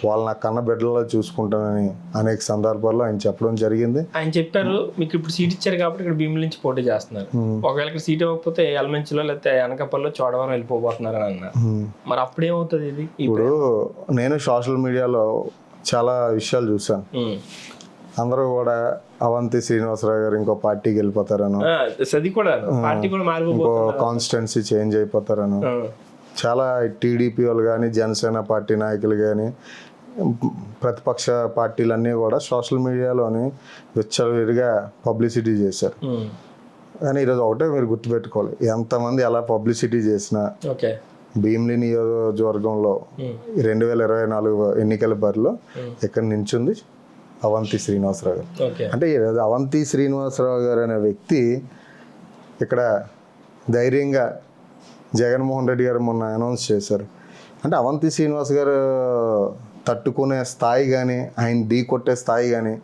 వాళ్ళు నా కన్న బిడ్డల్లో చూసుకుంటానని అనేక సందర్భాల్లో ఆయన చెప్పడం జరిగింది. ఆయన చెప్పారు మీకు ఇప్పుడు సీట్ ఇచ్చారు కాబట్టి ఇక్కడ భీమిలి నుంచి పోటీ చేస్తున్నారు, ఒకవేళ ఇక్కడ సీట్ ఇవ్వకపోతే ఎలమంచిలో లేకపోతే అనకాపల్లిలో చోడవరం వెళ్ళిపోబోతున్నారు అని అన్నారు. మరి అప్పుడేమవుతుంది ఇది? ఇప్పుడు నేను సోషల్ మీడియాలో చాలా విషయాలు చూసాను. అందరూ కూడా అవంతి శ్రీనివాసరావు గారు ఇంకో పార్టీకి వెళ్ళిపోతారను, ఇంకో కాన్స్టిట్యున్సీ చేంజ్ అయిపోతారను, చాలా టీడీపీ వాళ్ళు కానీ జనసేన పార్టీ నాయకులు కానీ ప్రతిపక్ష పార్టీలన్నీ కూడా సోషల్ మీడియాలోని విచ్చలవిడిగా పబ్లిసిటీ చేశారు. కానీ ఈరోజు ఒకటే మీరు గుర్తుపెట్టుకోవాలి, ఎంతమంది ఎలా పబ్లిసిటీ చేసినా భీమిలి నియోజకవర్గంలో 2024 ఎన్నికల బరిలో ఇక్కడ నించుంది అవంతి శ్రీనివాసరావు గారు. అంటే ఈరోజు అవంతి శ్రీనివాసరావు గారు అనే వ్యక్తి ఇక్కడ ధైర్యంగా జగన్మోహన్ రెడ్డి గారు మొన్న అనౌన్స్ చేశారు. అంటే అవంతి శ్రీనివాస్ గారు తట్టుకునే స్థాయి కానీ ఆయన ఢీ కొట్టే స్థాయి కానీ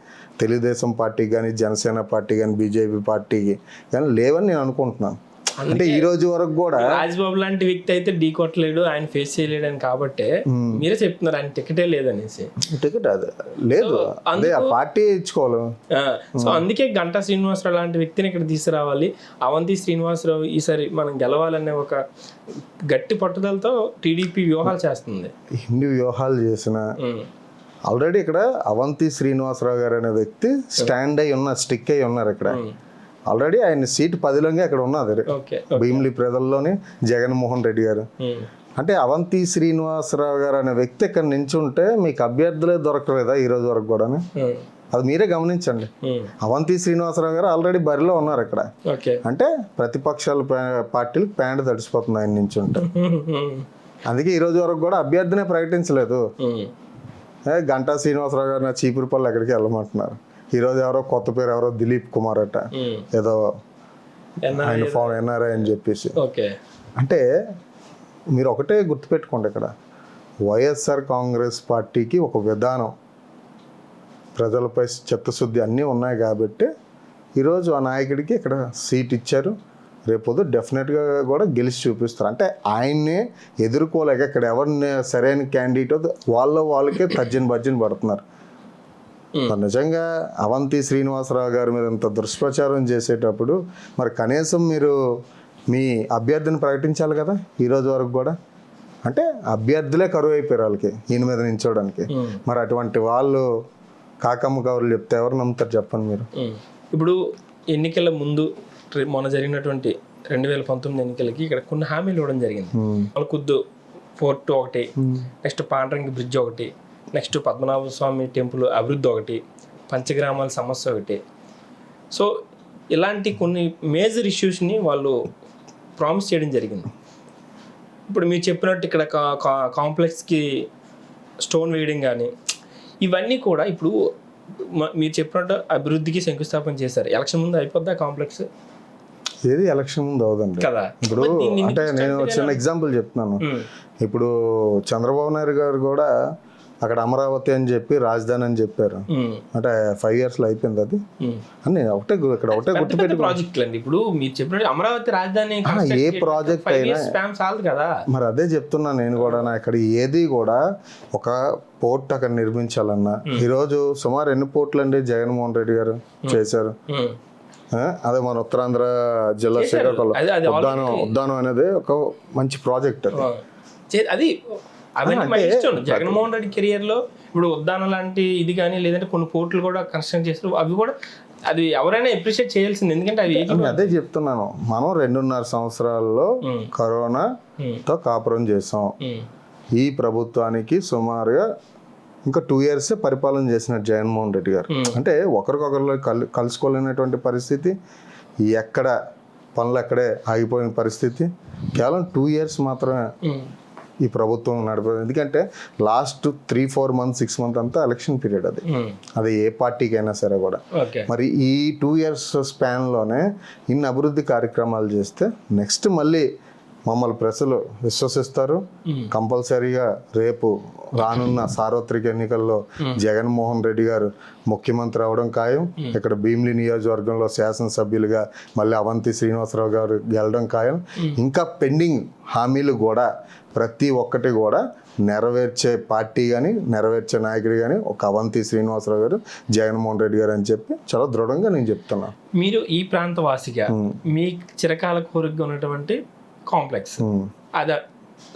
తెలుగుదేశం పార్టీకి కానీ జనసేన పార్టీ కానీ బీజేపీ పార్టీకి కానీ లేవని నేను అనుకుంటున్నాను. అంటే ఈ రోజు వరకు కూడా రాజ్బాబు లాంటి వ్యక్తి అయితే ఢీ కొట్టలేడు, ఆయన ఫేస్ చేయలేడు అని కాబట్టి మీరే చెప్తున్నారు ఆయన టికెటే లేదనేసి. టికెట్ అదే లేదు, అదే ఆ పార్టీ ఇచ్చుకోవాలి. సో అందుకే గంటా శ్రీనివాసరావు లాంటి వ్యక్తిని ఇక్కడ తీసుకురావాలి. అవంతి శ్రీనివాసరావు ఈసారి మనం గెలవాలనే ఒక గట్టి పట్టుదలతో టీడీపీ వ్యూహాలు చేస్తుంది. ఎన్ని వ్యూహాలు చేసినా ఆల్రెడీ ఇక్కడ అవంతి శ్రీనివాసరావు గారు అనే వ్యక్తి స్టాండ్ అయి ఉన్న స్టిక్ అయి ఉన్నారు. ఇక్కడ ఆల్రెడీ ఆయన సీటు 10లోనే అక్కడ ఉన్నది భీమిలి ప్రజల్లోని జగన్మోహన్ రెడ్డి గారు. అంటే అవంతి శ్రీనివాసరావు గారు అనే వ్యక్తి ఇక్కడ నించుంటే మీకు అభ్యర్థులే దొరకలేదా ఈ రోజు వరకు కూడా? అది మీరే గమనించండి. అవంతి శ్రీనివాసరావు గారు ఆల్రెడీ బరిలో ఉన్నారు ఇక్కడ. అంటే ప్రతిపక్షాల పార్టీలకు ప్యాంట్ తడిసిపోతుంది ఆయన నించుంటే. అందుకే ఈ రోజు వరకు కూడా అభ్యర్థినే ప్రకటించలేదు. గంటా శ్రీనివాసరావు గారు నా చీపురుపల్లి ఎక్కడికి వెళ్ళమంటున్నారు. ఈరోజు ఎవరో కొత్త పేరు ఎవరో దిలీప్ కుమార్ అట, ఏదో ఆయన ఫామ్ ఎన్ఆర్ఐ అని చెప్పేసి. అంటే మీరు ఒకటే గుర్తుపెట్టుకోండి, ఇక్కడ వైఎస్ఆర్ కాంగ్రెస్ పార్టీకి ఒక విధానం, ప్రజలపై చిత్తశుద్ధి అన్నీ ఉన్నాయి కాబట్టి ఈరోజు ఆ నాయకుడికి ఇక్కడ సీట్ ఇచ్చారు. రేపు డెఫినెట్గా కూడా గెలిచి చూపిస్తారు. అంటే ఆయన్నే ఎదుర్కోలేక ఇక్కడ ఎవరిని సరైన క్యాండిడేట్ వాళ్ళకే తర్జన భర్జన పడుతున్నారు. నిజంగా అవంతి శ్రీనివాసరావు గారి మీద ఇంత దుష్ప్రచారం చేసేటప్పుడు మరి కనీసం మీరు మీ అభ్యర్థిని ప్రకటించాలి కదా ఈ రోజు వరకు కూడా. అంటే అభ్యర్థులే కరువు అయిపోయారు వాళ్ళకి ఈయన మీద నించోడానికి. మరి అటువంటి వాళ్ళు కాకమ్మ కవర్లు చెప్తే ఎవరు నమ్ముతారు చెప్పండి మీరు? ఇప్పుడు ఎన్నికల ముందు మొన్న జరిగినటువంటి 2019 ఎన్నికలకి ఇక్కడ కొన్ని హామీలు ఇవ్వడం జరిగింది. కుద్దు ఫోర్ట్ ఒకటి, నెక్స్ట్ పాండ్రంగి బ్రిడ్జ్ ఒకటి, నెక్స్ట్ పద్మనాభ స్వామి టెంపుల్ అభివృద్ధి ఒకటి, పంచగ్రామాల సమస్య ఒకటి, సో ఇలాంటి కొన్ని మేజర్ ఇష్యూస్ని వాళ్ళు ప్రామిస్ చేయడం జరిగింది. ఇప్పుడు మీరు చెప్పినట్టు ఇక్కడ కాంప్లెక్స్కి స్టోన్ వేయడం కానీ ఇవన్నీ కూడా ఇప్పుడు మీరు చెప్పినట్టు అభివృద్ధికి శంకుస్థాపన చేశారు. ఎలక్షన్ ముందు అయిపోద్దా కాంప్లెక్స్? ఏది ఎలక్షన్ ముందు అవదండి కదా. ఇప్పుడు అంటే నేను చిన్న ఎగ్జాంపుల్ చెప్తున్నాను. ఇప్పుడు చంద్రబాబు నాయుడు గారు కూడా అక్కడ అమరావతి అని చెప్పి రాజధాని అని చెప్పారు. అంటే 5 years లో అయిపోయింది అది అని ఇక్కడ ఒకటే గుర్తుపెట్టి ప్రాజెక్టులు అండి. ఇప్పుడు మీరు చెప్పినట్టు అమరావతి రాజధాని ఏ ప్రాజెక్ట్ అయినా చాలు కదా. మరి అదే చెప్తున్నా నేను కూడా. ఇక్కడ ఏది కూడా ఒక పోర్ట్ అక్కడ నిర్మించాలన్నా ఈరోజు సుమారు ఎన్ని పోర్ట్లు అండి జగన్మోహన్ రెడ్డి గారు చేశారు? అదే మన ఉత్తరాంధ్ర జిల్లా శ్రీకాకుళం ఉద్దానం అనేది ఒక మంచి ప్రాజెక్ట్ అది. అవన్నీ ఇష్టం జగన్మోహన్ రెడ్డి కెరియర్ లో. ఇప్పుడు ఉద్దానం లాంటి ఇది కానీ లేదంటే కొన్ని పోర్టులు కూడా కన్స్ట్రక్ట్ చేస్తారు. అవి కూడా అది ఎవరైనా అప్రిషియేట్ చేయాల్సింది. ఎందుకంటే అవి అదే చెప్తున్నాను. మనం 2.5 సంవత్సరాల్లో కరోనాతో కాపురం చేసాం. ఈ ప్రభుత్వానికి సుమారుగా ఇంకా 2 years పరిపాలన చేసినట్టు జగన్మోహన్ రెడ్డి గారు. అంటే ఒకరికొకరిలో కలుసుకోలేనటువంటి పరిస్థితి, ఎక్కడ పనులు ఎక్కడే ఆగిపోయిన పరిస్థితి. కేవలం 2 years మాత్రమే ఈ ప్రభుత్వం నడిపేది. ఎందుకంటే లాస్ట్ 3-4 months 6 months అంతా ఎలక్షన్ పీరియడ్. అది ఏ పార్టీకి అయినా సరే కూడా. మరి ఈ 2 years స్పాన్లోనే ఇన్ని అభివృద్ధి కార్యక్రమాలు చేస్తే నెక్స్ట్ మళ్ళీ మమ్మల్ని ప్రజలు విశ్వసిస్తారు. కంపల్సరీగా రేపు రానున్న సార్వత్రిక ఎన్నికల్లో జగన్మోహన్ రెడ్డి గారు ముఖ్యమంత్రి అవడం ఖాయం. ఇక్కడ భీమిలి నియోజకవర్గంలో శాసనసభ్యులుగా మళ్ళీ అవంతి శ్రీనివాసరావు గారు గెలడం ఖాయం. ఇంకా పెండింగ్ హామీలు కూడా ప్రతి ఒక్కటి కూడా నెరవేర్చే పార్టీ కానీ నెరవేర్చే నాయకుడు కానీ ఒక అవంతి శ్రీనివాసరావు గారు, జగన్మోహన్ రెడ్డి గారు అని చెప్పి చాలా దృఢంగా నేను చెప్తున్నాను. మీరు ఈ ప్రాంత వాసిగా మీ చిరకాల కోరికగా ఉన్నటువంటి కాంప్లెక్స్ అది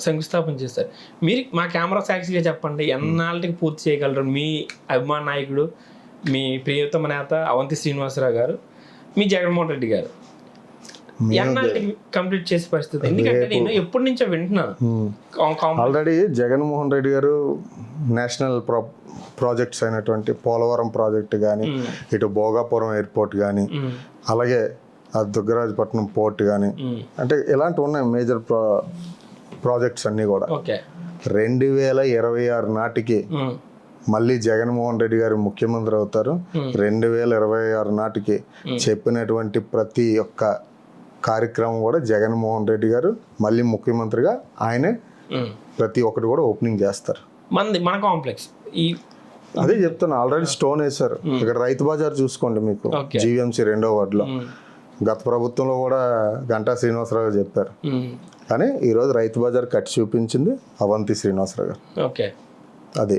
శంకుస్థాపన చేస్తారు. మీరు మా కెమెరా సాక్షిగా చెప్పండి, ఎన్నాళ్ళకి పూర్తి చేయగలరు? మీ అభిమాన నాయకుడు, మీ ప్రియతమ నేత అవంతి శ్రీనివాసరావు గారు, మీ జగన్మోహన్ రెడ్డి గారు ఎన్నాళ్ళకి కంప్లీట్ చేసే పరిస్థితి? ఎందుకంటే నేను ఎప్పటి నుంచో వింటున్నాను. ఆల్రెడీ జగన్మోహన్ రెడ్డి గారు నేషనల్ ప్రాజెక్ట్స్ అయినటువంటి పోలవరం ప్రాజెక్ట్ కానీ, ఇటు భోగాపురం ఎయిర్పోర్ట్ కానీ, అలాగే దుగ్గరాజపట్నం పోర్ట్ కానీ, అంటే ఇలాంటివి ఉన్నాయి మేజర్ ప్రాజెక్ట్స్ అన్నీ కూడా. 2026 నాటికి మళ్ళీ జగన్మోహన్ రెడ్డి గారు ముఖ్యమంత్రి అవుతారు. 2026 నాటికి చెప్పినటువంటి ప్రతి ఒక్క కార్యక్రమం కూడా జగన్మోహన్ రెడ్డి గారు మళ్ళీ ముఖ్యమంత్రిగా ఆయనే ప్రతి ఒక్కటి కూడా ఓపెనింగ్ చేస్తారు. మన కాంప్లెక్స్ అదే చెప్తున్నా. ఆల్రెడీ స్టోన్ వేశారు. ఇక్కడ రైతు బజార్ చూసుకోండి, మీకు జీవీఎంసీ 2వ వార్డులో. గత ప్రభుత్వంలో కూడా గంటా శ్రీనివాసరావు చెప్పారు, కానీ ఈరోజు రైతు బజార్ కట్టి చూపించింది అవంతి శ్రీనివాసరావు గారు. అది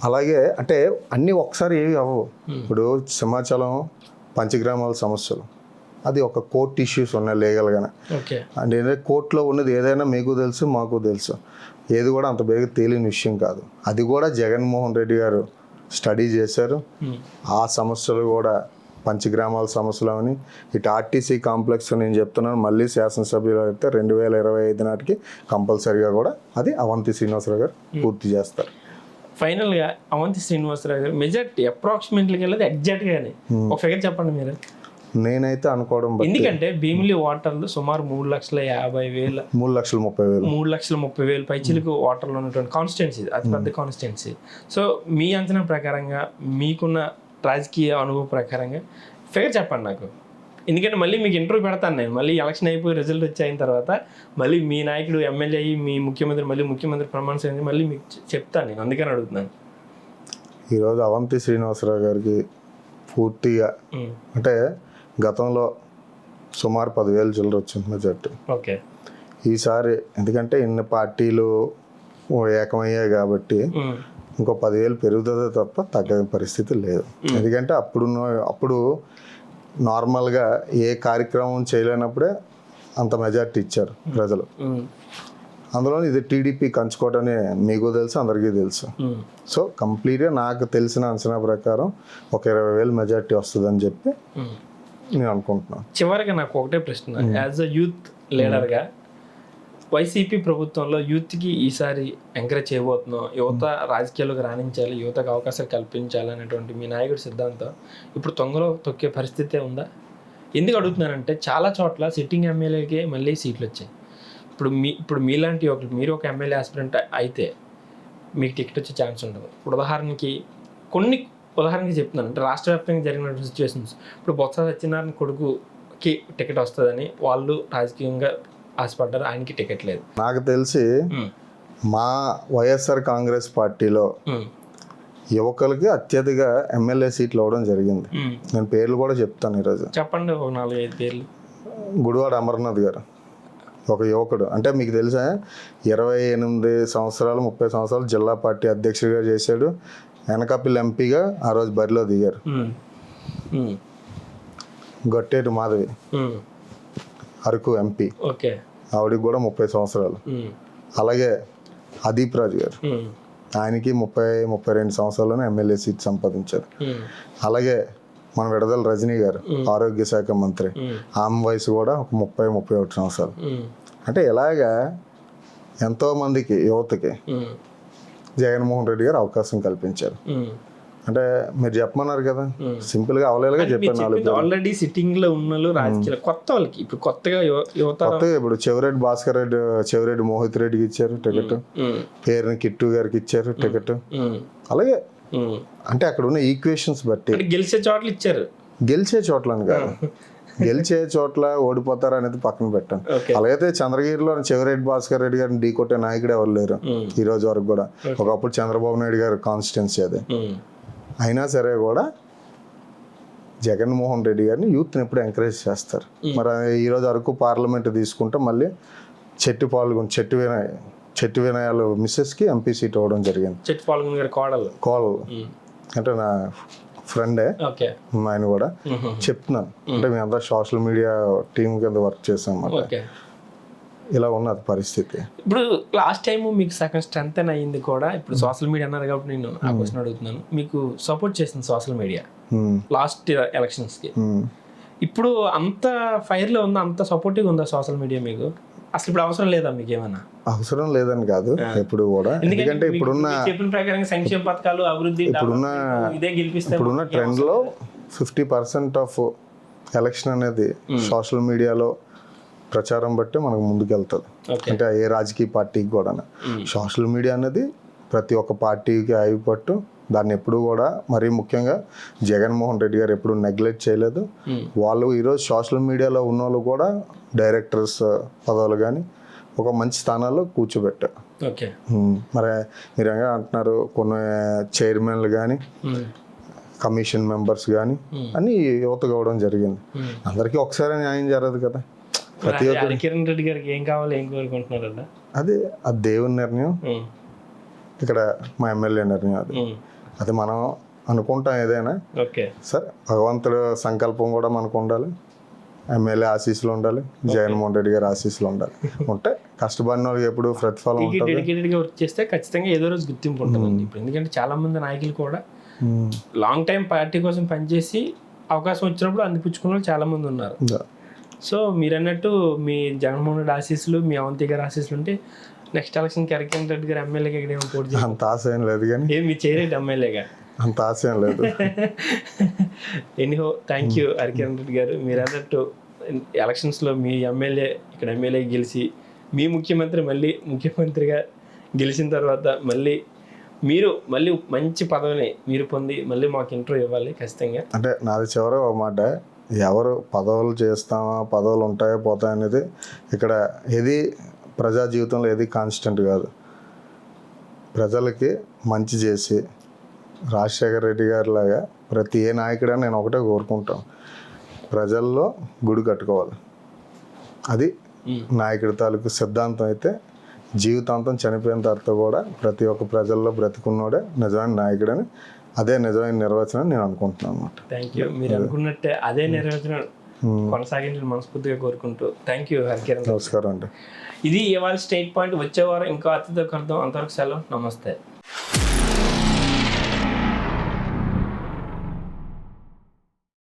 అలాగే అంటే అన్నీ ఒకసారి ఏవి అవ్వవు. ఇప్పుడు సింహాచలం పంచగ్రామాల సమస్యలు, అది ఒక కోర్ట్ ఇష్యూస్ ఉన్నాయి లీగల్గానే. అంటే కోర్టులో ఉన్నది ఏదైనా మీకు తెలుసు, మాకు తెలుసు. ఏది కూడా అంత బేగా తేలిన విషయం కాదు. అది కూడా జగన్మోహన్ రెడ్డి గారు స్టడీ చేశారు. ఆ సమస్యలు కూడా పంచగ్రామాల సమస్యలు అని, ఇటు ఆర్టీసీ కాంప్లెక్స్ నేను చెప్తున్నాను, మళ్ళీ శాసనసభ్యులు అయితే 2025 నాటికి కంపల్సరీగా కూడా అది అవంతి శ్రీనివాసరావు గారు పూర్తి చేస్తారు. ఫైనల్గా అవంతి శ్రీనివాసరావు గారు మెజార్టీ అప్రాక్సిమేట్లీకి వెళ్ళదు ఎగ్జాక్ట్గానే ఒక ఫిగర్ చెప్పండి మీరు. నేనైతే అనుకోవడం, ఎందుకంటే భీమిలి వాటర్లు సుమారు 3,50,000 3,30,000 పైచిలకు వాటర్లో ఉన్నటువంటి కాన్స్టిట్యున్సీ, అతిపెద్ద కాన్స్టిట్యున్సీ. సో మీ అంచనా ప్రకారంగా, మీకున్న రాజకీయ అనుభవం ప్రకారంగా ఫిగర్ చెప్పండి నాకు. ఎందుకంటే మళ్ళీ మీకు ఇంటర్వ్యూ పెడతాను నేను. మళ్ళీ ఎలక్షన్ అయిపోయి రిజల్ట్ వచ్చాయిన తర్వాత మళ్ళీ మీ నాయకుడు ఎమ్మెల్యే అయ్యి మీ ముఖ్యమంత్రి మళ్ళీ ముఖ్యమంత్రి ప్రమాణ స్వీకారం మళ్ళీ మీకు చెప్తాను నేను, అందుకని అడుగుతున్నాను. ఈరోజు అవంతి శ్రీనివాసరావు గారికి పూర్తిగా అంటే గతంలో సుమారు 10,000 చిల్లర వచ్చింది మెజార్టీ. ఓకే. ఈసారి ఎందుకంటే ఇన్ని పార్టీలు ఏకమయ్యాయి కాబట్టి ఇంకో 10,000 పెరుగుతుందో తప్ప తగ్గని పరిస్థితి లేదు. ఎందుకంటే అప్పుడు నార్మల్గా ఏ కార్యక్రమం చేయలేనప్పుడే అంత మెజార్టీ ఇచ్చారు ప్రజలు. అందులో ఇది టీడీపీ కంచుకోవటని మీకు తెలుసు, అందరికీ తెలుసు. సో కంప్లీట్గా నాకు తెలిసిన అంచనా ప్రకారం ఒక 20,000 మెజార్టీ వస్తుందని చెప్పి నేను అనుకుంటున్నాను. చివరిగా నాకు ఒకటే ప్రశ్న, యాజ్ అ యూత్ లీడర్గా వైసీపీ ప్రభుత్వంలో యూత్కి ఈసారి ఎంకరేజ్ చేయబోతున్నాం, యువత రాజకీయాల్లోకి రాణించాలి, యువతకు అవకాశాలు కల్పించాలి అనేటువంటి మీ నాయకుడి సిద్ధాంతం ఇప్పుడు తొంగలో తొక్కే పరిస్థితే ఉందా? ఎందుకు అడుగుతున్నానంటే చాలా చోట్ల సిట్టింగ్ ఎమ్మెల్యేకే మళ్ళీ సీట్లు వచ్చాయి. ఇప్పుడు మీలాంటి మీరు ఒక ఎమ్మెల్యే ఆస్పిరెంట్ అయితే మీకు టికెట్ వచ్చే ఛాన్స్ ఉండదు. ఇప్పుడు ఉదాహరణకి చెప్తున్నాను అంటే రాష్ట్ర వ్యాప్తంగా జరిగిన సిచ్యువేషన్స్. ఇప్పుడు బొత్స సత్యనారాయణ కొడుకుకి టికెట్ వస్తుందని వాళ్ళు రాజకీయంగా ఆశపడ్డారు, ఆయనకి టికెట్ లేదు. నాకు తెలిసి మా వైఎస్ఆర్ కాంగ్రెస్ పార్టీలో యువకులకి అత్యధిక ఎమ్మెల్యే సీట్లు అవ్వడం జరిగింది. నేను పేర్లు కూడా చెప్తాను ఈరోజు. చెప్పండి, ఒక 4-5 పేర్లు. గుడివాడ అమర్నాథ్ గారు ఒక యువకుడు, అంటే మీకు తెలుసా 28 సంవత్సరాలు 30 సంవత్సరాలు జిల్లా పార్టీ అధ్యక్షుడిగా చేశాడు. వెనకపిల్లి ఎంపీగా ఆ రోజు బరిలో దిగారు. గట్టేటి మాధవి అరకు ఎంపీ, ఆవిడకి కూడా 30 సంవత్సరాలు. అలాగే అదీప్ రాజు గారు, ఆయనకి 30-32 సంవత్సరాల్లోనే ఎమ్మెల్యే సీట్ సంపాదించారు. అలాగే మన విడుదల రజనీ గారు ఆరోగ్య శాఖ మంత్రి, ఆమె వయసు కూడా ఒక 30-31 సంవత్సరాలు. అంటే ఇలాగా ఎంతో మందికి యువతకి జగన్మోహన్ రెడ్డి గారు అవకాశం కల్పించారు. అంటే మీరు చెప్పమన్నారు కదా, సింపుల్ గా అవలేలుగా చెప్పాను. ఆల్రెడీ సిట్టింగ్ లో ఉన్న రాజకీయాలు కొత్త వాళ్ళకి ఇప్పుడు కొత్తగా ఇప్పుడు చెవిరెడ్డి మోహిత్ రెడ్డికి ఇచ్చారు టికెట్, పేరుని కిట్టు గారికి ఇచ్చారు టికెట్. అలాగే అంటే అక్కడ ఉన్న ఈక్వేషన్స్ బట్టి గెలిచే చోట్ల ఇచ్చారు. గెలిచే చోట్లని కాదు, గెలిచే చోట్ల ఓడిపోతారు అనేది పక్కన పెట్టాను. అలాగైతే చంద్రగిరిలో చెవిరెడ్డి భాస్కర్ రెడ్డి గారిని ఢీకొట్టే నాయకుడు ఎవరు లేరు ఈ రోజు వరకు కూడా. ఒకప్పుడు చంద్రబాబు నాయుడు గారు కాన్స్టిట్యున్సీ అదే. అయినా సరే కూడా జగన్మోహన్ రెడ్డి గారిని యూత్ని ఎప్పుడు ఎంకరేజ్ చేస్తారు. మరి ఈరోజు అరకు పార్లమెంట్ తీసుకుంటే మళ్ళీ చెట్టు వినయాలు మిస్సెస్కి ఎంపీ సీట్ అవ్వడం జరిగింది. కోడలు అంటే నా ఫ్రెండే, ఆయన కూడా చెప్తున్నాను. అంటే మేమంతా సోషల్ మీడియా టీం కింద వర్క్ చేసాం అన్నమాట. ఇలా ఉన్నది పరిస్థితి. ఇప్పుడు లాస్ట్ టైం మీకు సగం స్ట్రెంత్ అయ్యింది కూడా. ఇప్పుడు సోషల్ మీడియా అన్నారు కాబట్టి నేను ఆ క్వశ్చన్ అడుగుతున్నాను. మీకు సపోర్ట్ చేసింది సోషల్ మీడియా లాస్ట్ ఎలక్షన్స్కి. ఇప్పుడు అంత ఫైర్లో ఉందా, అంత సపోర్టివ్గా ఉందా సోషల్ మీడియా మీకు? అసలు ఇప్పుడు అవసరం లేదా మీకు? ఏమన్నా అవసరం లేదని కాదు ఎప్పుడు కూడా, ఎందుకంటే ఇప్పుడున్న చెప్పిన ప్రకారం సంక్షేమ పథకాలు అభివృద్ధి ఇప్పుడున్న ట్రెండ్ లో 50% ఆఫ్ ఎలక్షన్ అనేది సోషల్ మీడియాలో ప్రచారం బట్టి మనకు ముందుకెళ్తుంది. అంటే ఏ రాజకీయ పార్టీకి కూడా సోషల్ మీడియా అనేది ప్రతి ఒక్క పార్టీకి అయిపట్టు. దాన్ని ఎప్పుడు కూడా మరీ ముఖ్యంగా జగన్మోహన్ రెడ్డి గారు ఎప్పుడు నెగ్లెక్ట్ చేయలేదు. వాళ్ళు ఈరోజు సోషల్ మీడియాలో ఉన్న వాళ్ళు కూడా డైరెక్టర్స్ పదవులు కానీ ఒక మంచి స్థానాల్లో కూర్చోబెట్టారు. మరి మీరు ఏమైనా అంటున్నారు, కొన్ని చైర్మన్లు కానీ కమిషన్ మెంబర్స్ కానీ అన్ని యువత కావడం జరిగింది. అందరికీ ఒకసారి న్యాయం జరగదు కదా. ప్రతి ఒక్క కిరణ్ రెడ్డి గారికి ఏం కావాలి, ఏం కోరుకుంటున్నారన్న అది దేవుని నిర్ణయం, ఇక్కడ మా ఎమ్మెల్యే నిర్ణయం. అది మనం అనుకుంటాం ఏదైనా సరే, భగవంతుడు సంకల్పం కూడా మనకు ఉండాలి, ఎమ్మెల్యే ఆశీస్సులు ఉండాలి, జగన్మోహన్ రెడ్డి గారి ఆశీస్సులు ఉండాలి. ఉంటే కష్టపడిన వాళ్ళకి ఎప్పుడు ప్రతిఫలం ఉంటుంది. డెడికేటెడ్గా వర్క్ చేస్తే ఖచ్చితంగా ఏదో రోజు గుర్తింపు ఉంటుంది. ఇప్పుడు ఎందుకంటే చాలా మంది నాయకులు కూడా లాంగ్ టైం పార్టీ కోసం పనిచేసి అవకాశం వచ్చినప్పుడు అందిపుచ్చుకున్న వాళ్ళు చాలా మంది ఉన్నారు. సో మీరు అన్నట్టు మీ జగన్మోహన్ రెడ్డి ఆశీస్సులు, మీ అవంతి గారి ఆశీస్సులు ఉంటే నెక్స్ట్ ఎలక్షన్ కిరణ్ రెడ్డి గారు ఎమ్మెల్యేగా ఇక్కడ ఏమో పోటీ చేయాలి. అంత ఆశ ఏం లేదు కానీ మీ చేయరెడ్డి ఎమ్మెల్యేగా అంత ఆశ ఏం లేదు. Anyhow thank you Kiran Reddy గారు. మీరు అన్నట్టు ఎలక్షన్స్లో మీ ఎమ్మెల్యే ఇక్కడ ఎమ్మెల్యే గెలిచి మీ ముఖ్యమంత్రి మళ్ళీ ముఖ్యమంత్రిగా గెలిచిన తర్వాత మీరు మళ్ళీ మంచి పదవిని మీరు పొంది మళ్ళీ మాకు ఇంటర్వ్యూ ఇవ్వాలి ఖచ్చితంగా. అంటే నాది చివరి ఒక మాట, ఎవరు పదవులు చేస్తామా పదవులు ఉంటాయో పోతాయి అనేది ఇక్కడ ఏది ప్రజా జీవితంలో ఏది కాన్స్టెంట్ కాదు. ప్రజలకి మంచి చేసి రాజశేఖర రెడ్డి గారి లాగా ప్రతి ఏ నాయకుడని నేను ఒకటే కోరుకుంటాను, ప్రజల్లో గుడి కట్టుకోవాలి. అది నాయకుడి తాలూకు సిద్ధాంతం. అయితే జీవితాంతం చనిపోయిన తర్వాత కూడా ప్రతి ఒక్క ప్రజల్లో బ్రతికున్నోడే నిజమైన నాయకుడని, అదే నిజమైన నిర్వచనం నేను అనుకుంటున్నాను అన్నమాట. Thank you. మీరు అనుకున్నట్టే అదే నిర్వచనం కొనసాగించాలని మనస్ఫూర్తిగా కోరుకుంటూ థ్యాంక్ యూ హరికిరణ్. నమస్కారం అండి. ఇది ఇవాళ స్ట్రైట్ పాయింట్. వచ్చే వారం ఇంకో అతిథితో కలుద్దాం. అంతవరకు సెలవు. నమస్తే.